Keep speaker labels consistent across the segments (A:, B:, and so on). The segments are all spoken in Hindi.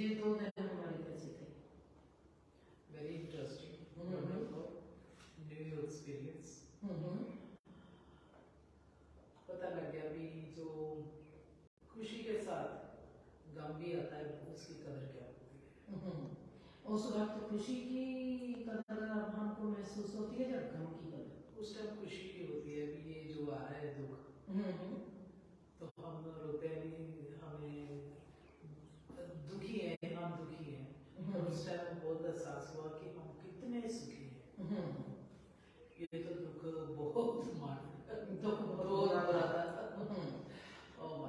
A: जी 2 दिन हमारे कैसे थे?
B: Very interesting, wonderful, new experience. पता लग गया भी जो खुशी के साथ गम भी आता है उसकी कदर क्या होती है।
A: उस वक्त खुशी की कदर अब हमको महसूस होती है जब गम की कदर।
B: उस टाइम खुशी की होती है भी ये जो आ रहा है दुख, तो हम रोते नहीं, हमें दुखी है, हम दुखी हैं, और उस टाइम बहुत एहसास हुआ कि हम कितने सुखी हैं। ये तो दुख बहुत बुरा था।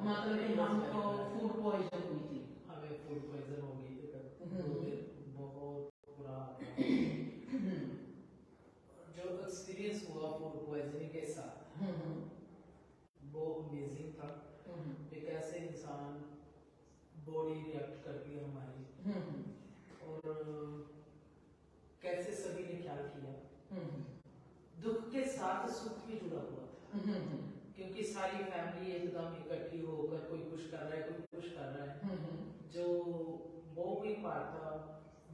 A: मतलब कि हमको फूड पॉइजन हुई थी,
B: हमें फूड पॉइजन हो गई थी, बहुत बुरा था। जो एक्सपीरियंस हुआ फूड पॉइजनिंग के साथ वो अमेजिंग था कि कैसे इंसान बॉडी रिएक्ट करती है हमारी, और कैसे सभी ने ख्याल किया। दुख के साथ सुख भी जुड़ा हुआ था, क्योंकि सारी फैमिली एकदम इकट्ठी होकर कोई कुछ कर रहा है, कोई कुछ कर रहा है। जो वो भी पार्ट था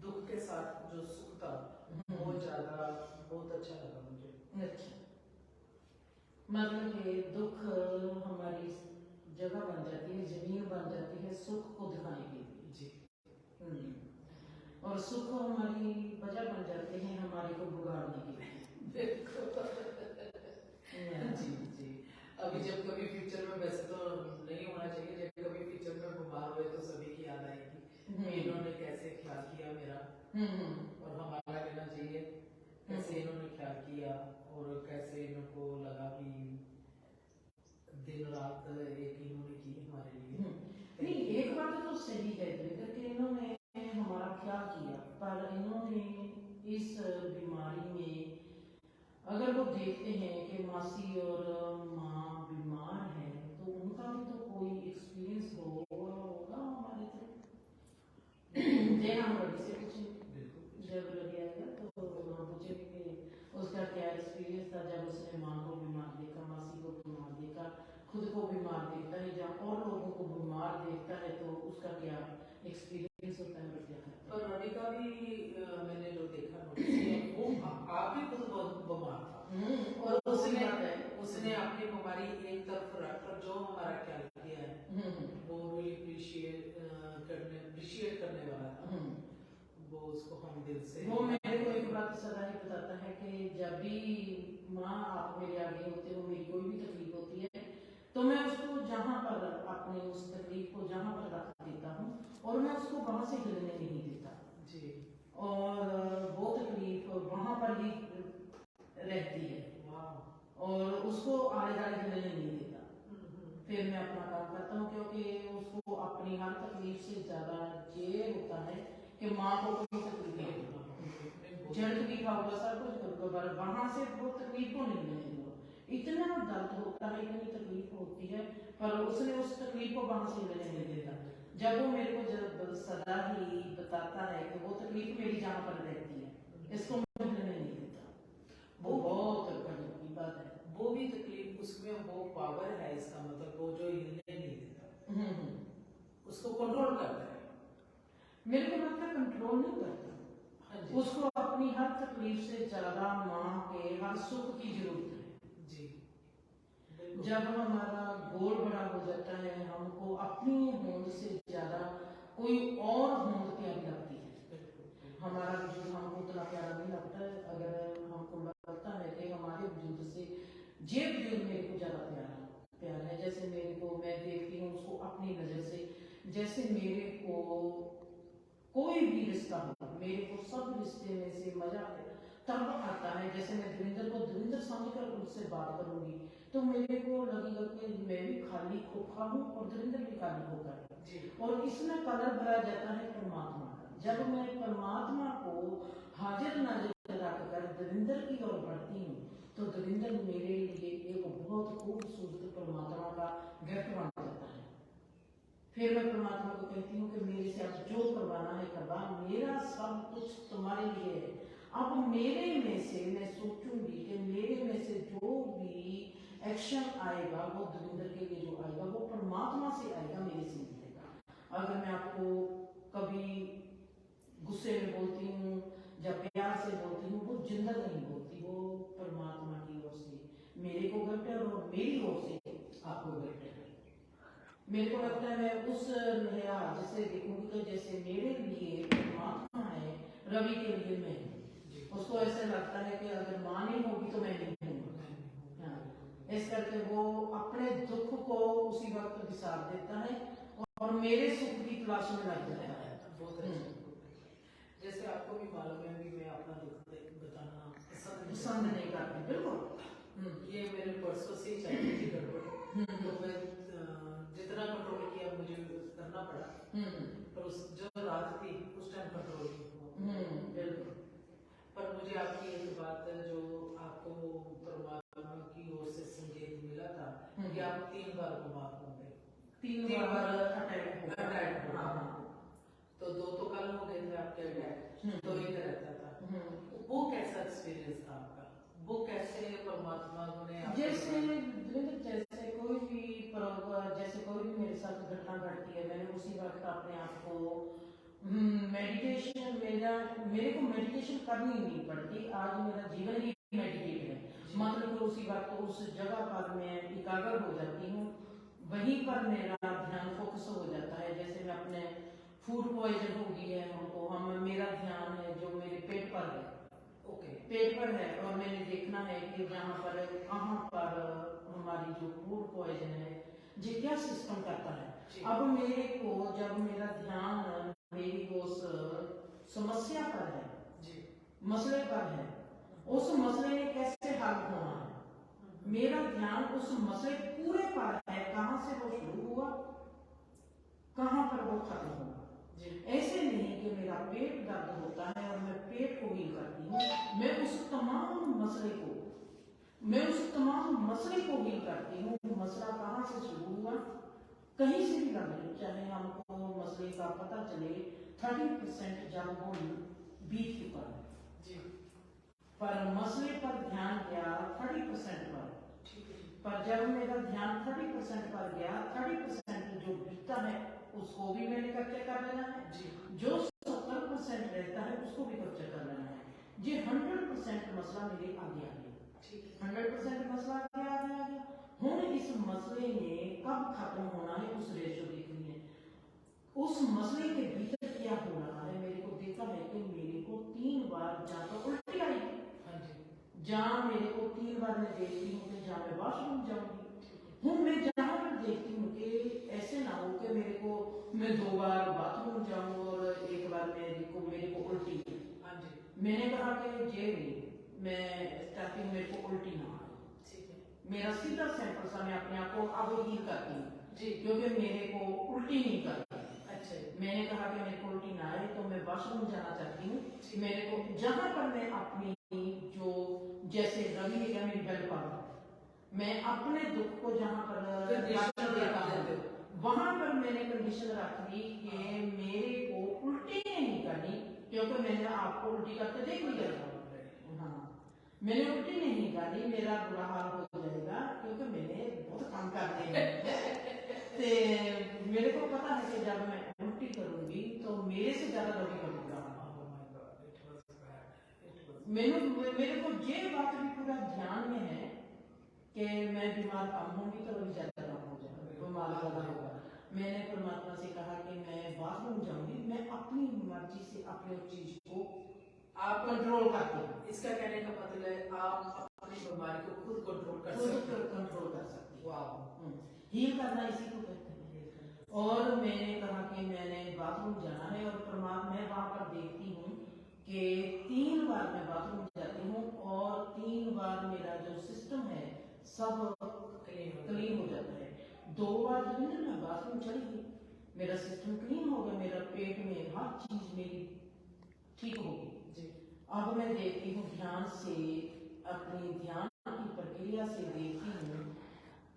B: दुख के साथ जो सुख था वो ज्यादा बहुत अच्छा लगा मुझे।
A: अच्छा, मतलब कि दुख हमारी जगह बन जाती है, जमीन बन जाती है सुख को दिखाने के लिए।
B: जी।
A: और सुख हमारी वजह बन जाते हैं हमारे को बिगाड़ने के लिए।
B: जी जी। अभी जब कभी फ्यूचर में, वैसे तो नहीं होना चाहिए, जब कभी फ्यूचर में बीमार हुए तो सभी की याद आएगी इन्होंने कैसे ख्याल किया मेरा, और हमारा कहना चाहिए कैसे इन्होंने ख्याल किया, और कैसे इनको लगा कि दिन रात एक इन्होंने की हमारे लिए।
A: नहीं, एक बात तो सही है कि इन्होंने हमारा ख्याल किया, पर इन्होंने इस बीमारी में अगर वो देखते हैं कि मासी और माँ बीमार है तो उनका भी तो कोई एक्सपीरियंस होगा हमारे से। जय हम रवि से पूछेंगे, जब रवि आएगा तो हम पूछेंगे कि उसका क्या एक्सपीरियंस था जब उसने माँ को बीमार देखा, मासी को बीमार देखा, खुद को बीमार देखता है, या और लोगों को बीमार देखता है तो उसका क्या एक्सपीरियंस होता है, क्या करता है।
B: और रवि का भी मैंने जो देखा नोटिस किया, वो आप भी खुद बहुत बीमार था, और उसने अपनी बीमारी एक तरफ रखकर जो हमारा ख्याल किया है वो भी अप्रिशिएट करने वाला था। वो उसको हम दिल से,
A: वो मेरे को एक बात सदा ही बताता है कि जब भी माँ आप मेरे आगे होते हो, मेरी कोई भी तकलीफ होती है तो मैं उसको जहाँ पर अपने उस तकलीफ को जहाँ पर रख देता हूँ और मैं उसको वहाँ से हिलने नहीं देता
B: जी,
A: और वो तकलीफ वहाँ पर ही रहती है और उसको आले दाले हिलने नहीं देता। फिर मैं अपना काम करता हूँ, क्योंकि उसको अपनी हर तकलीफ से ज्यादा ये होता है कि माँ को कोई तकलीफ नहीं होगी, जड़ तकलीफ होगा सब कुछ, पर वहां से वो तकलीफ को नहीं मिलेगा। इतना दर्द होता है, इतनी तकलीफ होती है, पर उसने उस तकलीफ को वहां से मिलने नहीं देता। जब वो मेरे को जब सदा ही बताता है कि वो तकलीफ मेरी जहाँ पर रहती है, इसको मिलने नहीं देता, वो बहुत गजब की बात है।
B: वो भी तकलीफ, उसमें वो पावर है, इसका मतलब वो जो हिलने नहीं देता, उसको कंट्रोल करता है।
A: मेरे को लगता है कंट्रोल नहीं करता, उसको अपनी हर तकलीफ से ज्यादा माँ के हर सुख की जरूरत है।
B: जी,
A: जब हमारा गोल बड़ा हो जाता है, हमको अपनी होंद से ज्यादा कोई और होंद प्यारी लगती है, हमारा वजूद हमको उतना प्यारा नहीं लगता है। अगर हमको लगता है कि हमारे वजूद से ये वजूद मेरे को ज्यादा प्यारा है, जैसे मेरे को मैं देखती हूँ उसको अपनी नजर से, जैसे मेरे को कोई भी रिश्ता हो, मेरे को सब रिश्ते में से मजा तब आता है, जैसे मैं दविंदर को दविंदर समझकर उनसे बात करूंगी तो मेरे को लगेगा कि मैं भी खाली खोखा हूँ और दविंदर भी खाली खोखा है, और इसमें कलर भरा जाता है परमात्मा का। जब मैं परमात्मा को हाजिर नाजिर रखकर दविंदर की ओर बढ़ती हूँ तो दविंदर मेरे लिए एक बहुत खूबसूरत परमात्मा का गिफ्ट बन जाता है। फिर मैं परमात्मा को कहती हूँ कि मेरे से आप जो करवाना है करवा, मेरा सब कुछ तुम्हारे लिए है। अब मेरे में से मैं सोचूंगी कि मेरे में से जो भी एक्शन आएगा वो दविंदर के लिए जो आएगा वो परमात्मा से आएगा, मेरे से मिलेगा। अगर मैं आपको कभी मेरी ओर से आपको गिफ्ट है। मेरे को लगता है मैं उस लिहाज से देखूंगी कि जैसे मेरे लिए परमात्मा है, रवि के लिए मैं हूँ। उसको ऐसा लगता है कि अगर माँ नहीं होगी तो मैं नहीं हूँ। हाँ, इस करके वो अपने दुख को उसी वक्त विसार देता है और मेरे सुख की तलाश में लग जाता है।
B: बहुत अच्छा। जैसे आपको भी मालूम है कि मैं अपना दुख बताना
A: पसंद नहीं करती, बिल्कुल।
B: ये मेरे परसों से ही चाहिए थी गड़बड़, तो मैं जितना कंट्रोल किया मुझे करना पड़ा, पर उस जो रात थी उस टाइम कंट्रोल नहीं हुआ।
A: बिल्कुल।
B: पर मुझे आपकी एक बात जो आपको परमात्मा की ओर से संकेत मिला था कि आप 3 बार बीमार होंगे,
A: 3 बार अटैक। हाँ,
B: तो 2 तो कल हो गए थे आपके अटैक, तो एक रहता था। वो कैसा एक्सपीरियंस था आपका? वो कैसे परमात्मा ने
A: जैसे कोई भी जैसे कोई भी मेरे साथ घटना घटती है, मैंने उसी वक्त अपने आप को मेडिटेशन मेरे को मेडिटेशन करनी नहीं पड़ती। आज मेरा जीवन ही मेडिटेट है, मतलब उसी वक्त उस जगह पर मैं एकाग्र हो जाती हूँ, वहीं पर मेरा ध्यान फोकस हो जाता है। जैसे मैं अपने फूड पॉइजन हो गई है हमको, मेरा ध्यान है जो मेरे पेट पर है, पेट पर है, और मैंने देखना है कि जहाँ पर कहाँ पर हमारी जो फूड पॉइजन है ये क्या सिस्टम करता है। अब मेरे को जब मेरा ध्यान मेरी उस समस्या पर है, मसले पर है, उस मसले ने कैसे हल होना है, मेरा ध्यान उस मसले पूरे पर है, कहाँ से वो शुरू हुआ, कहाँ पर वो खत्म होगा। ऐसे नहीं कि मेरा पेट दर्द होता है और मैं पेट को हील करती हूँ, मैं उस तमाम मसले को हील करती हूँ। मसला कहाँ से शुरू हुआ, कहीं से भी लग ले, चाहे हमको मसले का पता चले 30% जब वो बीत चुका है, पर मसले पर ध्यान गया 30% पर जब मेरा ध्यान 30% पर गया, 30% जो बीतता है उसको भी मैंने कैप्चर कर लेना है, जो 70% रहता है उसको भी कैप्चर कर लेना है। ये 100% मसला मेरे आगे आ गया, 100% मसला आगे आ गया। हुण इस मसले ने कब खत्म होना है उस रेशो देखनी है, उस मसले के भीतर क्या हो रहा है। मेरे को देखा है कि मेरे को 3 बार जहाँ तो उल्टी आई, जहाँ मेरे को 3 बार मैं देखती हूँ कि जहाँ मैं वॉशरूम जाऊंगी हूँ, मैं जहाँ पर देखती हूँ कि ऐसे ना हो कि मेरे को मैं 2 बार बाथरूम जाऊँ और 1 बार मेरे को उल्टी। मैंने कहा कि जे मैं स्टार्टिंग मेरे को उल्टी ना आए, मेरा सीधा सैंपल सा मैं अपने आप को अब हील करती हूँ क्योंकि मेरे को उल्टी नहीं करती। मैंने कहा कि मेरे को उल्टी ना आए तो मैं वॉशरूम जाना चाहती हूँ। मेरे को जहाँ पर मैं अपनी जो जैसे रवि ने कहा मेरी बेल पर मैं अपने दुख को जहाँ पर वहां पर मैंने कंडीशन रख दी कि मेरे को उल्टी नहीं करनी, क्योंकि मैंने आपको उल्टी करते देख लिया था। हाँ, मैंने उल्टी नहीं करनी, मेरा बुरा हाल हो जाएगा क्योंकि मैंने बहुत काम कर दिए। मेरे को पता है कि जब मैं उल्टी करूंगी तो मेरे से ज्यादा रवि का बुरा हाल। मेरे को ये बात भी पूरा ध्यान में है कि मैं बीमार कम होंगी तो रवि ज्यादा कम हो जाएगा, बीमार ज्यादा होगा। मैंने परमात्मा से कहा कि मैं बाथरूम जाऊंगी, मैं अपनी मर्जी से अपनी चीज को आप कंट्रोल करते हैं।
B: इसका कहने का मतलब है आप अपनी बीमारी को खुद कंट्रोल कर सकते
A: हैं। हील करना इसी को कहते हैं। और मैंने कहा कि मैंने बाथरूम जाना है और परमात्मा मैं वहां पर देखती हूँ कि 3 बार मैं बाथरूम जाती हूँ और 3 बार मेरा जो सिस्टम है सब क्लीन हो जाता है। 2 बार जब मैं बाथरूम चली गई मेरा सिस्टम क्लीन हो गया, मेरा पेट में हर चीज मेरी ठीक हो गई। अब मैं देखती हूँ ध्यान से, अपनी ध्यान की प्रक्रिया से देखती हूँ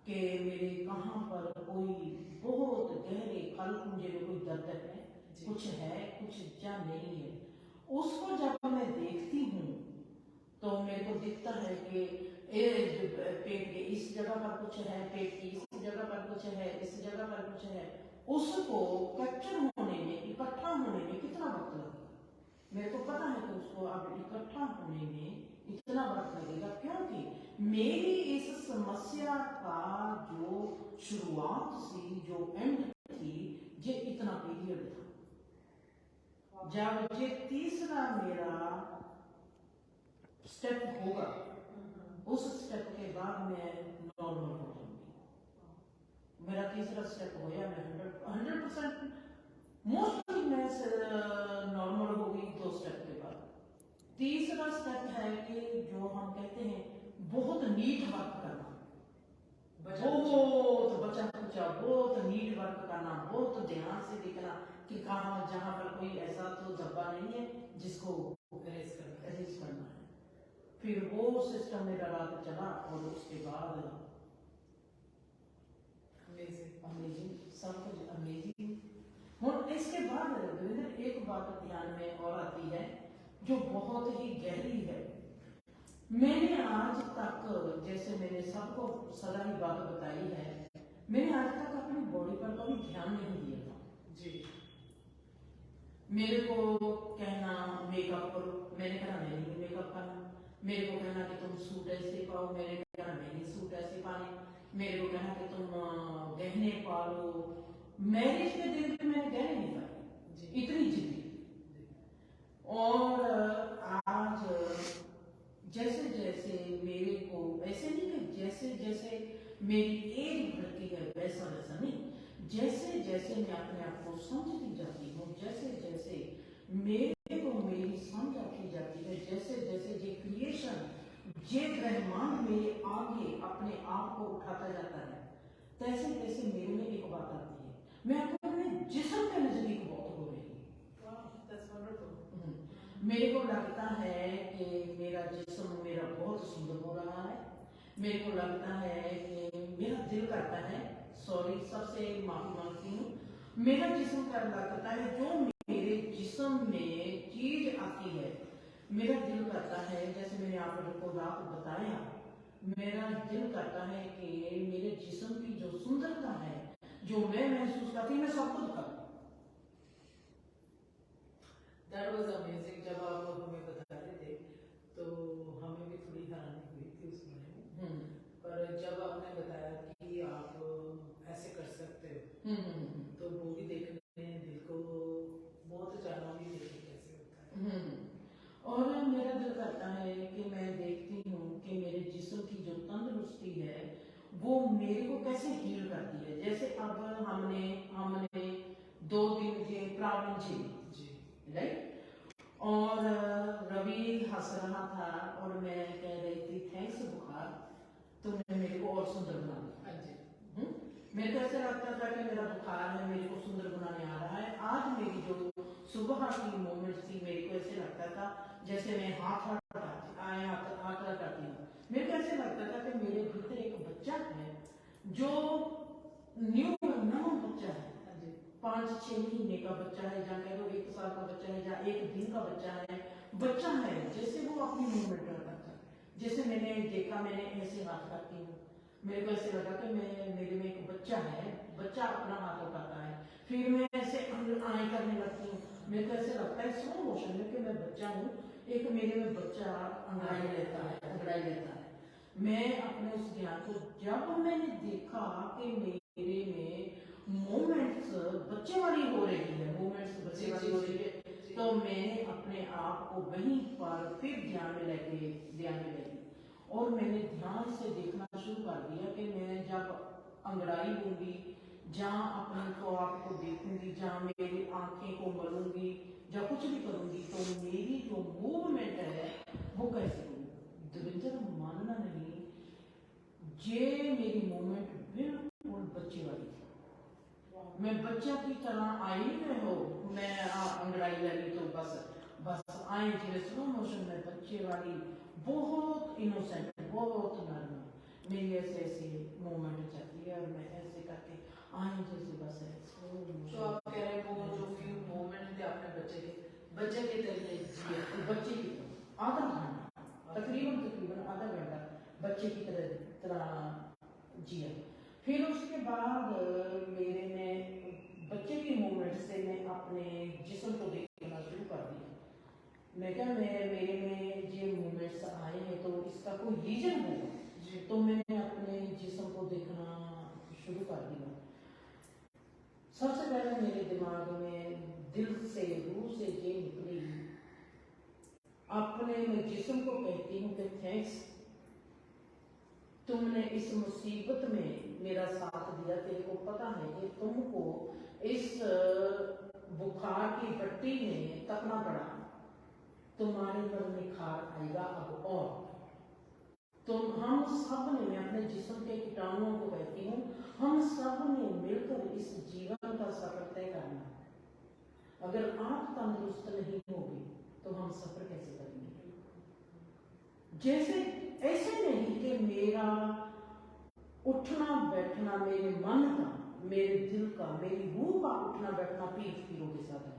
A: कि मेरे कहाँ पर कोई बहुत गहरे खलकुंजे में कोई दर्द है, कुछ है कुछ या नहीं है। उसको जब मैं देखती हूँ तो मेरे को दिखता है कि पेट के इस जगह पर कुछ है, पेट की इस जगह पर कुछ है, इस जगह पर कुछ है। उसको कैप्चर होने में, इकट्ठा होने में कितना वक्त लगेगा? मेरे को पता है कि उसको अब इकट्ठा होने में इतना वक्त लगेगा, क्योंकि मेरी इस समस्या का जो शुरुआत सी, जो एंड थी, ये इतना पीरियड था। जब ये तीसरा मेरा स्टेप होगा, उस स्टेप के बाद मैं नॉर्मल हो जाऊंगी। मेरा तीसरा स्टेप होया, मैं 100% मोस्टली मैं नॉर्मल हो गई 2 स्टेप के बाद। तीसरा स्टेप है कि जो हम कहते हैं बहुत नीट वर्क करना, बहुत बचा कुचा, बहुत नीट वर्क करना, बहुत ध्यान से देखना कि कहाँ जहाँ पर कोई ऐसा तो धब्बा नहीं है जिसको
B: रेस
A: करना है। फिर वो सिस्टम मेरा रात चला और उसके बाद अमेजिंग, सब कुछ अमेजिंग। और इसके बाद दविंदर एक बात ध्यान में और आती है जो बहुत ही गहरी है। मैंने आज तक, जैसे मैंने सबको सदा ही बात बताई है, मैंने आज तक अपनी बॉडी पर कभी ध्यान नहीं दिया था
B: जी।
A: मेरे को कहना मेकअप करो, मैंने कहा मैं नहीं मेकअप करना। मेरे को कहना कि तुम सूट ऐसे पाओ, मैंने कहना मैं नहीं सूट ऐसे पाने। मेरे को कहना कि तुम गहने पालो, मैरिज के दिन पे मैंने गहने नहीं पाए, इतनी जिद्दी। और आज जैसे जैसे मेरे को, ऐसे नहीं कि जैसे जैसे मेरी एज बढ़ती है वैसा वैसा नहीं, जैसे जैसे मैं अपने आप को समझती जाती हूँ, जैसे जैसे मेरे को मेरी समझ आती जाती है, जैसे जैसे ये क्रिएशन, ये ब्रह्मांड मेरे आगे अपने आप को उठाता जाता है, तैसे तैसे मेरे में एक बात आती है, मैं अपने जिस्म के नजदीक बहुत हो रही हूँ। मेरे को लगता है कि मेरा जिस्म मेरा बहुत सुंदर हो रहा है। मेरे को लगता है कि मेरा दिल करता है, सॉरी सबसे माफी मांगती हूँ, मेरा जिस्म कर लगता है जो मेरे जिस्म में चीज आती है, मेरा दिल करता है, जैसे मैंने आप लोगों को रात बताया, मेरा दिल करता है कि मेरे जिस्म की जो सुंदरता है, जो मैं महसूस करती हूँ, मैं सबको दिखाऊं।
B: That was amazing। जब आप हमें बता रहे थे तो हमें भी थोड़ी हैरानी हुई थी उस बारे में, पर जब आपने बताया कि आप ऐसे कर सकते हो तो वो भी देखने, दिल को बहुत जाना भी देखिए कैसे होता है।
A: और मेरा दिल करता है कि मैं देखती हूँ कि मेरे जिस्म की जो तंदुरुस्ती है वो मेरे को कैसे हील करती है। जैसे अब हमने 2 दिन के प्रॉब्लम जी, राइट, और रवि हंस रहा था और मैं कह रही थी थैंक्स बुखार, तुमने मेरे को और सुंदर बना दिया। मेरे को ऐसे लगता था कि मेरा बुखार है, मेरे को सुंदर बनाने आ रहा है। आज मेरी जो सुबह की मोमेंट्स थी, मेरे को ऐसे लगता था जैसे मैं हाथ करती हूँ, मेरे को ऐसे लगता था कि मेरे भीतर एक बच्चा है जो नया बच्चा है, 5-6 महीने का बच्चा है, या कह लो 1 साल का बच्चा है, या 1 दिन का बच्चा है, जैसे वो अपनी मूवमेंट करता है। जैसे मैंने देखा, मैंने ऐसे हाथ करती हूँ, मेरे को ऐसे लगा कि मेरे में एक बच्चा है, बच्चा अपना हाथ उठाता है, फिर मैं ऐसे आए करने लगती हूँ, मेरे को ऐसे लगता है स्लो मोशन में कि मैं बच्चा हूँ, एक मेरे में बच्चा अंगड़ाई लेता है। मैं अपने उस ज्ञान को, जब मैंने देखा कि मेरे में मूवमेंट्स बच्चे वाली हो रही है, तो मैंने अपने आप को वहीं पर फिर ध्यान में लेके और मैंने ध्यान से देखना शुरू कर दिया कि मैं जब अंगड़ाई लूंगी, जहाँ अपने को आपको देखूंगी, जहाँ मेरी आंखें को मलूंगी, या कुछ भी करूंगी, तो मेरी जो मूवमेंट है वो कैसे होगी। दविंदर मानना नहीं, ये मेरी मूवमेंट बिल्कुल बच्चे वाली थी। मैं बच्चा की तरह आई नहीं हो, मैं अंगड़ाई लगी तो बस आई जिसे स्लो मोशन में बच्चे वाली, बहुत इनोसेंट, बहुत नर्म, मेरी ऐसे मूवमेंट चलती है और मैं ऐसे करके आई जैसे बस है।
B: तो आप कह रहे हैं वो जो फ्यू मूवमेंट थे आपने बच्चे के तरीके जिए,
A: बच्चे की आधा घंटा, तकरीबन आधा घंटा बच्चे की तरह जिया। फिर उसके बाद मेरे में बच्चे की मूवमेंट से मैं अपने जिस्म को देखना शुरू कर दिया। मैं क्या, मेरे में ये मूवमेंट्स आए हैं तो इसका कोई रीजन होगा, तो मैंने अपने जिस्म को देखना शुरू कर दिया। सबसे पहले मेरे दिमाग में दिल से रूह से ये निकली, अपने मैं जिस्म को कहती हूँ कि थैंक्स, तुमने इस मुसीबत में मेरा साथ दिया। तेरे को पता है कि तुमको इस बुखार की भट्टी में तपना पड़ा, तुम्हारे पर निखार आएगा अब। और तुम हम सब ने, मैं अपने जिस्म के कीटाणुओं को कहती हूँ, हम सब ने मिलकर इस जीवन का सफर तय करना है। अगर आप तंदुरुस्त नहीं होगे तो हम सफर कैसे करेंगे? जैसे ऐसे नहीं कि मेरा उठना बैठना मेरे मन का, मेरे दिल का, मेरी रूह का उठना बैठना पीर फकीरों के साथ है,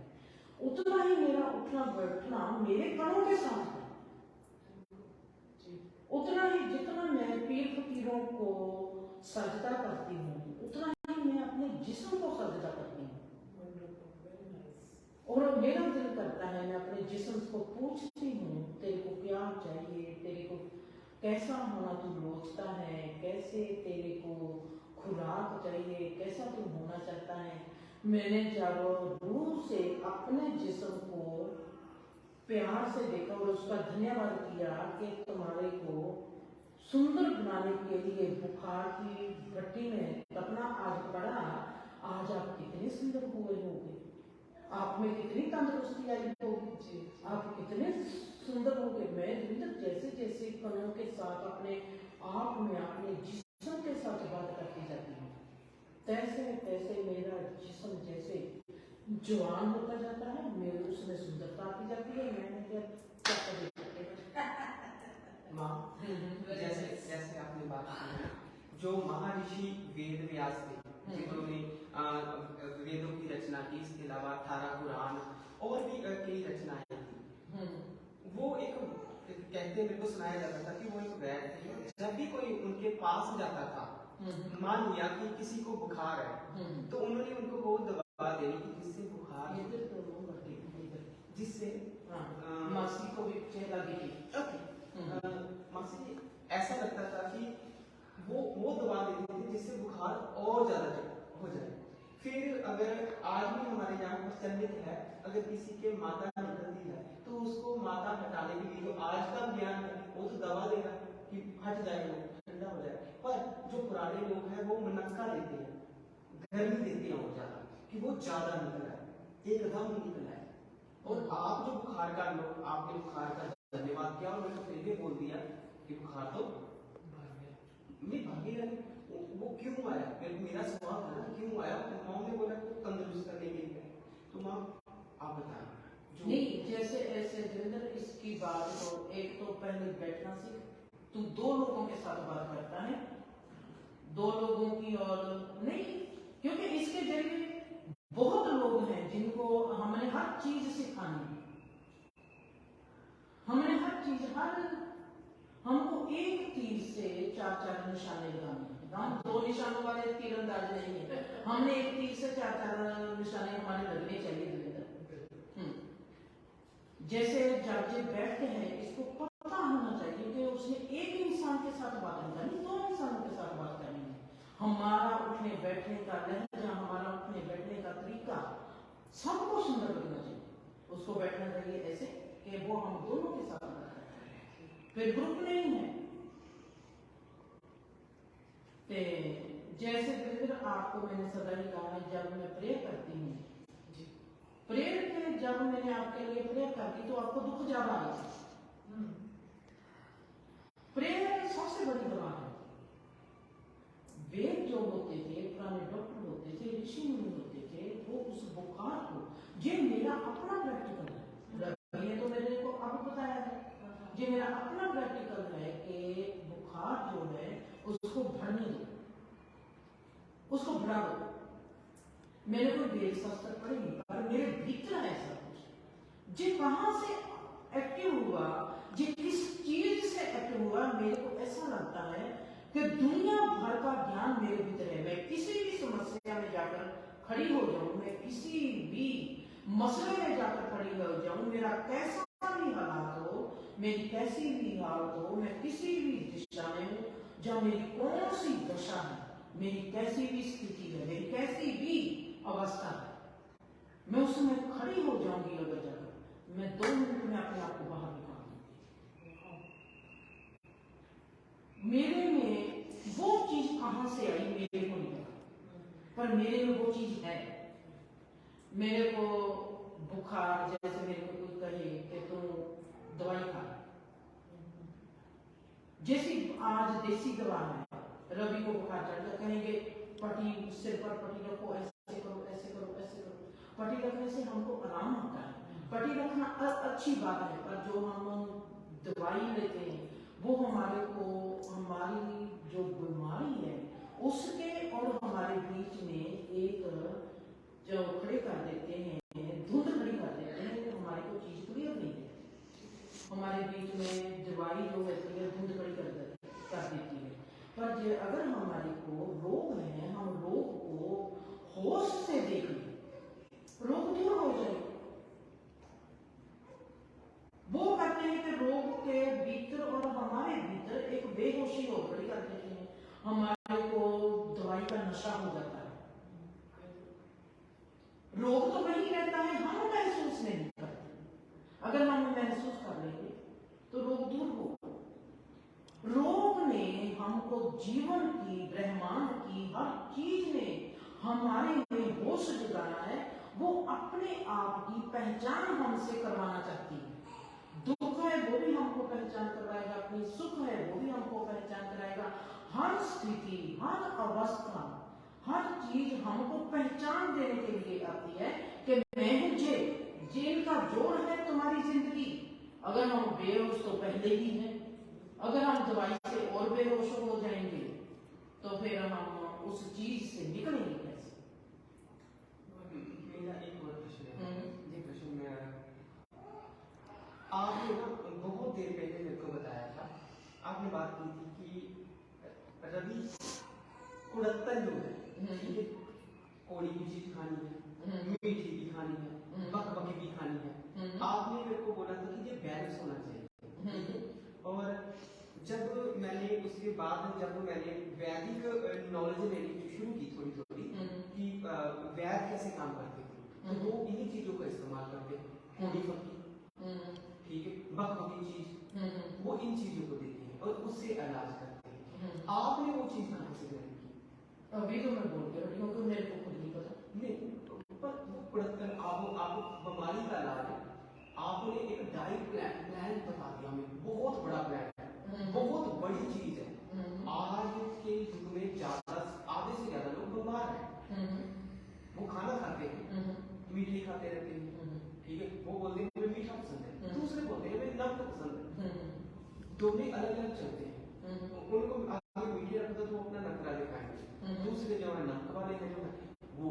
A: उतना ही मेरा उठना बैठना मेरे कणों के साथ है। उतना ही जितना मैं पीर फकीरों को सजदा करती हूँ, उतना ही मैं अपने जिस्म को सजदा करती हूँ। और मेरा दिल करता है, मैं अपने जिस्म को पूछती हूँ, तेरे को क्या चाहिए, तेरे को कैसा होना तू सोचता है, कैसे तेरे को खुराक चाहिए, कैसा तू होना चाहता है। मैंने जब रूह से अपने जिस्म को प्यार से देखा और उसका धन्यवाद किया कि तुम्हारे को सुंदर बनाने के लिए बुखार की भट्टी में तपना आज पड़ा, आज आप कितने सुंदर हुए होंगे, आप में कितनी तंदुरुस्ती आई होगी, आप कितने सुंदर होंगे। मैं दविंदर जैसे जैसे कणों के साथ अपने आप में अपने जिस्म के साथ बात करती जाती हूँ, तैसे तैसे मेरा जिस्म जैसे जवान होता जाता है, मेरे उसमें सुंदरता आती जाती है। मैंने क्या
C: माँ, जैसे जैसे आपने बात की, जो महर्षि वेद व्यास थे, जिन्होंने वेदों की रचना की, इसके अलावा 18 कुरान और भी कई रचनाएं थी, वो एक कहते, मेरे को सुनाया जाता था कि वो एक वैद्य थे। जब भी कोई उनके पास जाता था, मान लिया कि किसी को बुखार है, तो उन्होंने उनको वो दवा देनी कि जिससे बुखार, जिससे
A: मासी को भी चेहरा लगी।
C: मासी ऐसा लगता था कि वो दवा देती थी जिससे बुखार और ज्यादा हो जाए। फिर अगर आज भी हमारे यहाँ प्रचलित है, अगर किसी के माता निकलती है तो उसको माता हटाने के लिए जो आज का ज्ञान है, वो तो दवा देगा कि हट जाएगा, ठंडा हो जाए। पर जो पुराने लोग हैं वो मनक्का देते हैं, गर्मी देते हैं वो ज्यादा, कि वो ज्यादा निकल है, एकदम निकल है। और आप जो बुखार का लोग, आपने बुखार का धन्यवाद किया और मैंने फिर भी बोल दिया कि बुखार तो भागी रहे, वो क्यों आया? मेरा सवाल था ना, क्यों आया? माँ ने बोला कि तंदुरुस्त करने के लिए। तो माँ आप बताएं।
A: नहीं, जैसे ऐसे दविंदर इसकी बात को, एक तो पहले बैठना सीख। तू दो लोगों के साथ बात करता है, दो लोगों की और नहीं, क्योंकि इसके जरिए बहुत लोग हैं जिनको हमने हर चीज सिखानी है, हमने हर चीज, हमको एक तीर से चार चार निशाने लगाने हैं। हम दो निशानों वाले तीरंदाज नहीं है, हमने एक तीर से चार चार निशाने हमारे लगने चाहिए। जैसे जब ये बैठते हैं, इसको पता होना चाहिए कि उसने एक इंसान के साथ बात नहीं करनी, दो इंसानों के साथ बात करनी है। हमारा उठने बैठने का लहजा, हमारा उठने बैठने का तरीका सबको सुंदर लगना चाहिए। उसको बैठना चाहिए ऐसे कि वो हम दोनों के साथ बात करें, फिर ग्रुप नहीं है। जैसे फिर आपको मैंने सदा ही कहा, जब मैं प्रे करती हूँ, प्रेयर के जब मैंने आपके लिए प्रेयर कर दी तो आपको दुख ज्यादा आया। प्रेयर सबसे बड़ी दवा है। वेद जो होते थे, पुराने डॉक्टर होते थे, ऋषि मुनि होते थे, वो उस बुखार को, ये मेरा अपना प्रैक्टिकल है, ये तो मेरे को अब बताया है, ये मेरा अपना प्रैक्टिकल है कि बुखार जो है उसको बढ़ने दो, उसको बढ़ा दो। मैंने कोई वेद शास्त्र पढ़ी नहीं, पर मेरे भीतर ऐसा कुछ जी कहां से एक्टिव हुआ, जी किस चीज से एक्टिव हुआ, मेरे को ऐसा लगता है कि दुनिया भर का ज्ञान मेरे भीतर है। मैं किसी भी समस्या में जाकर खड़ी हो जाऊं, मैं किसी भी मसले में जाकर खड़ी हो जाऊं, मेरा कैसा भी हालात हो, मेरी कैसी भी हालत हो, मैं किसी भी दिशा में हूं, या मेरी कौन सी दशा है, मेरी कैसी भी स्थिति है, मेरी कैसी भी अवस्था है, मैं उसमें खड़ी हो जाऊंगी। अगर जाकर मैं 2 मिनट में अपने आप को बाहर निकाल दूंगी। मेरे में वो चीज कहां से आई मेरे को नहीं पता, पर मेरे में वो चीज है। मेरे को बुखार, जैसे मेरे को कोई कहे कि तुम दवाई खा, जैसी आज देसी दवा है, रवि को बुखार चढ़ता कहेंगे पट्टी सिर पर पट्टी रखो, ऐसे करो ऐसे करो ऐसे करो। पट्टी रखने से हमको आराम होता है, पट्टी रखना अच्छी बात है, पर जो हम दवाई लेते हैं वो हमारे को हमारी जो बीमारी है उसके और हमारे बीच में एक जो खड़े कर देते हैं, धुंध खड़ी कर देते हैं, तो हमारे को चीज क्लियर नहीं है। हमारे बीच में दवाई जो होती है धुंध खड़ी कर देती है। पर अगर हमारे को रोग है, हम रोग को होश से देख लें, रोग दूर हो जाए। वो कहते हैं कि रोग के भीतर और हमारे भीतर एक बेहोशी हो खड़ी कर देते हैं, हमारे को दवाई का नशा हो जाता है। रोग तो वही रहता है, हम महसूस नहीं करते। अगर हम महसूस कर लेंगे तो रोग दूर होगा। रोग ने हमको जीवन की, ब्रह्मांड की हर चीज ने हमारे में होश जगाना है। वो अपने आप की पहचान हमसे करवाना चाहती है। दुख है वो भी हमको पहचान करवाएगा, अपनी सुख है वो भी हमको पहचान कराएगा। हर स्थिति, हर अवस्था, हर चीज हमको पहचान देने के लिए आती है कि मैं हूं जेल का जोड़ है तुम्हारी जिंदगी। अगर हम बेहोश तो पहले ही हैं, अगर हम दवाई से और बेहोश हो जाएंगे तो फिर हम उस चीज से निकलेंगे कैसे?
C: मेरा एक और प्रश्न है। ये प्रश्न मेरा, आपने ना बहुत देर पहले मेरे को बताया था, आपने बात की थी कि रवि कुड़त्तन जो है, ठीक है, कोड़ी की चीज खानी है, मीठी भी खानी है, बकबकी भी खानी है। आपने मेरे को बोला था कि ये बैलेंस होना चाहिए। और जब मैंने उसके बाद जब मैंने वैदिक नॉलेज लेनी शुरू की थोड़ी थोड़ी कि वैद कैसे काम करते थे, तो वो इन्हीं चीजों का इस्तेमाल करते हैं, कोड़ी फकी, ठीक है, बकबकी चीज, वो इन चीजों को देते हैं और उससे इलाज करते हैं। आपने वो चीज कहाँ से ग्रहण की?
A: अभी तो मैं बोल रही हूँ क्योंकि मेरे को खुद नहीं पता।
C: नहीं, पर वो कुड़त्तन आप बीमारी का इलाज है, आपने एक डाइट प्लान बता दिया हमें, बहुत बड़ा प्लान है, बहुत बड़ी चीज है। आज के युग में ज्यादा, आधे से ज्यादा लोग बीमार हैं। वो खाना खाते हैं, मीठे खाते रहते हैं, ठीक है, वो बोलते हैं मुझे मीठा पसंद है, दूसरे बोलते हैं मुझे नमक पसंद है। दोनों अलग अलग चलते हैं। उनको आगे मीठे रखते तो अपना नखरा दिखाएंगे, दूसरे जो है नमक वाले हैं जो है वो।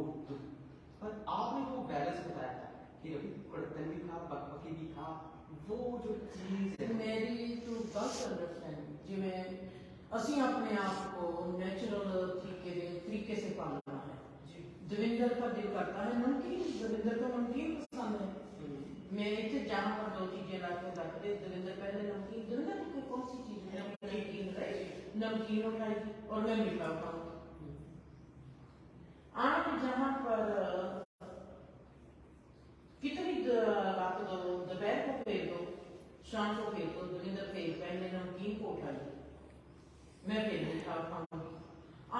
C: पर आपने वो बैलेंस बताया था कि अभी कुड़त्तन भी खा, बकबकी भी खा, वो जो चीज है
A: मेरी तो गलत अंडरस्टैंडिंग जिवें ਅਸੀਂ अपने आप को नेचुरल तरीके से पालना है। दविंदर का दिल करता है नमकीन, दविंदर को नमकीन पसंद है। मैं इतने जहाँ पर 2 चीजें लाके रख दे, दविंदर पहले नमकीन, दविंदर की कौन सी चीज है नमकीन उठाएगी और मैं मीठा उठाऊंगी। आप जहाँ पर कितनी रात दो, दोपहर को फेर दो, शाम को फेर दो, दविंदर फेर पहले नमकीन को उठाइए, मैं फिर मीठा उठाऊंगी।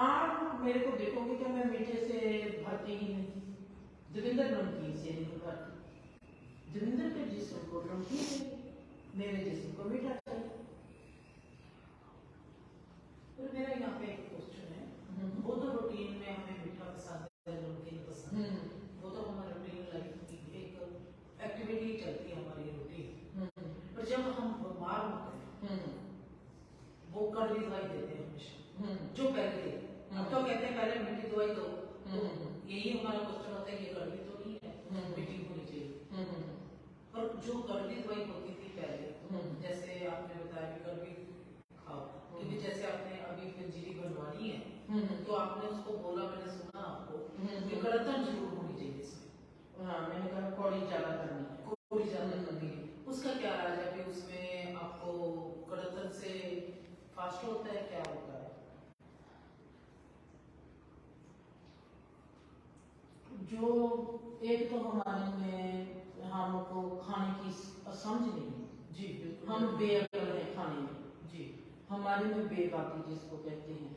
A: आप मेरे को देखोगे कि मैं मीठे से भरती ही नहीं, दविंदर नमकीन से नहीं भरती। दविंदर के जिस्म को नमकीन चाहिए, मेरे जिस्म को मीठा चाहिए।
B: तो मेरा यहाँ पे एक क्वेश्चन है, वो तो रूटीन में हमें मीठा पसंद है, नमकीन पसंद है, वो तो हमारे रूटीन लाइफ की एक एक्टिविटी चलती है हमारी रूटीन। पर जब हम बीमार होते हैं वो कड़वी दवाई देते हैं हमेशा, जो पहले थे। अब तो कहते हैं पहले मीठी दवाई दो, तो यही हमारा क्वेश्चन होता है ये कड़वी तो नहीं है, मीठी होनी चाहिए। पर जो कड़वी दवाई होती थी पहले, जैसे आपने बताया कि कड़वी खाओ, क्योंकि जैसे आपने अभी पंजीरी बनवानी है तो आपने उसको बोला, मैंने सुना आपको कि कड़तन जरूर होनी चाहिए इसमें।
A: हाँ, मैंने कहा कौड़ी ज्यादा करनी है,
B: कौड़ी ज्यादा करनी है। उसका क्या राज है कि उसमें आपको कड़तन से फास्ट होता है, क्या होता है?
A: जो एक तो हमारे में हमको खाने की समझ नहीं,
B: जी बिल्कुल,
A: हम बेअकल हैं खाने में,
B: जी
A: हमारे में बेबाकी जिसको कहते हैं,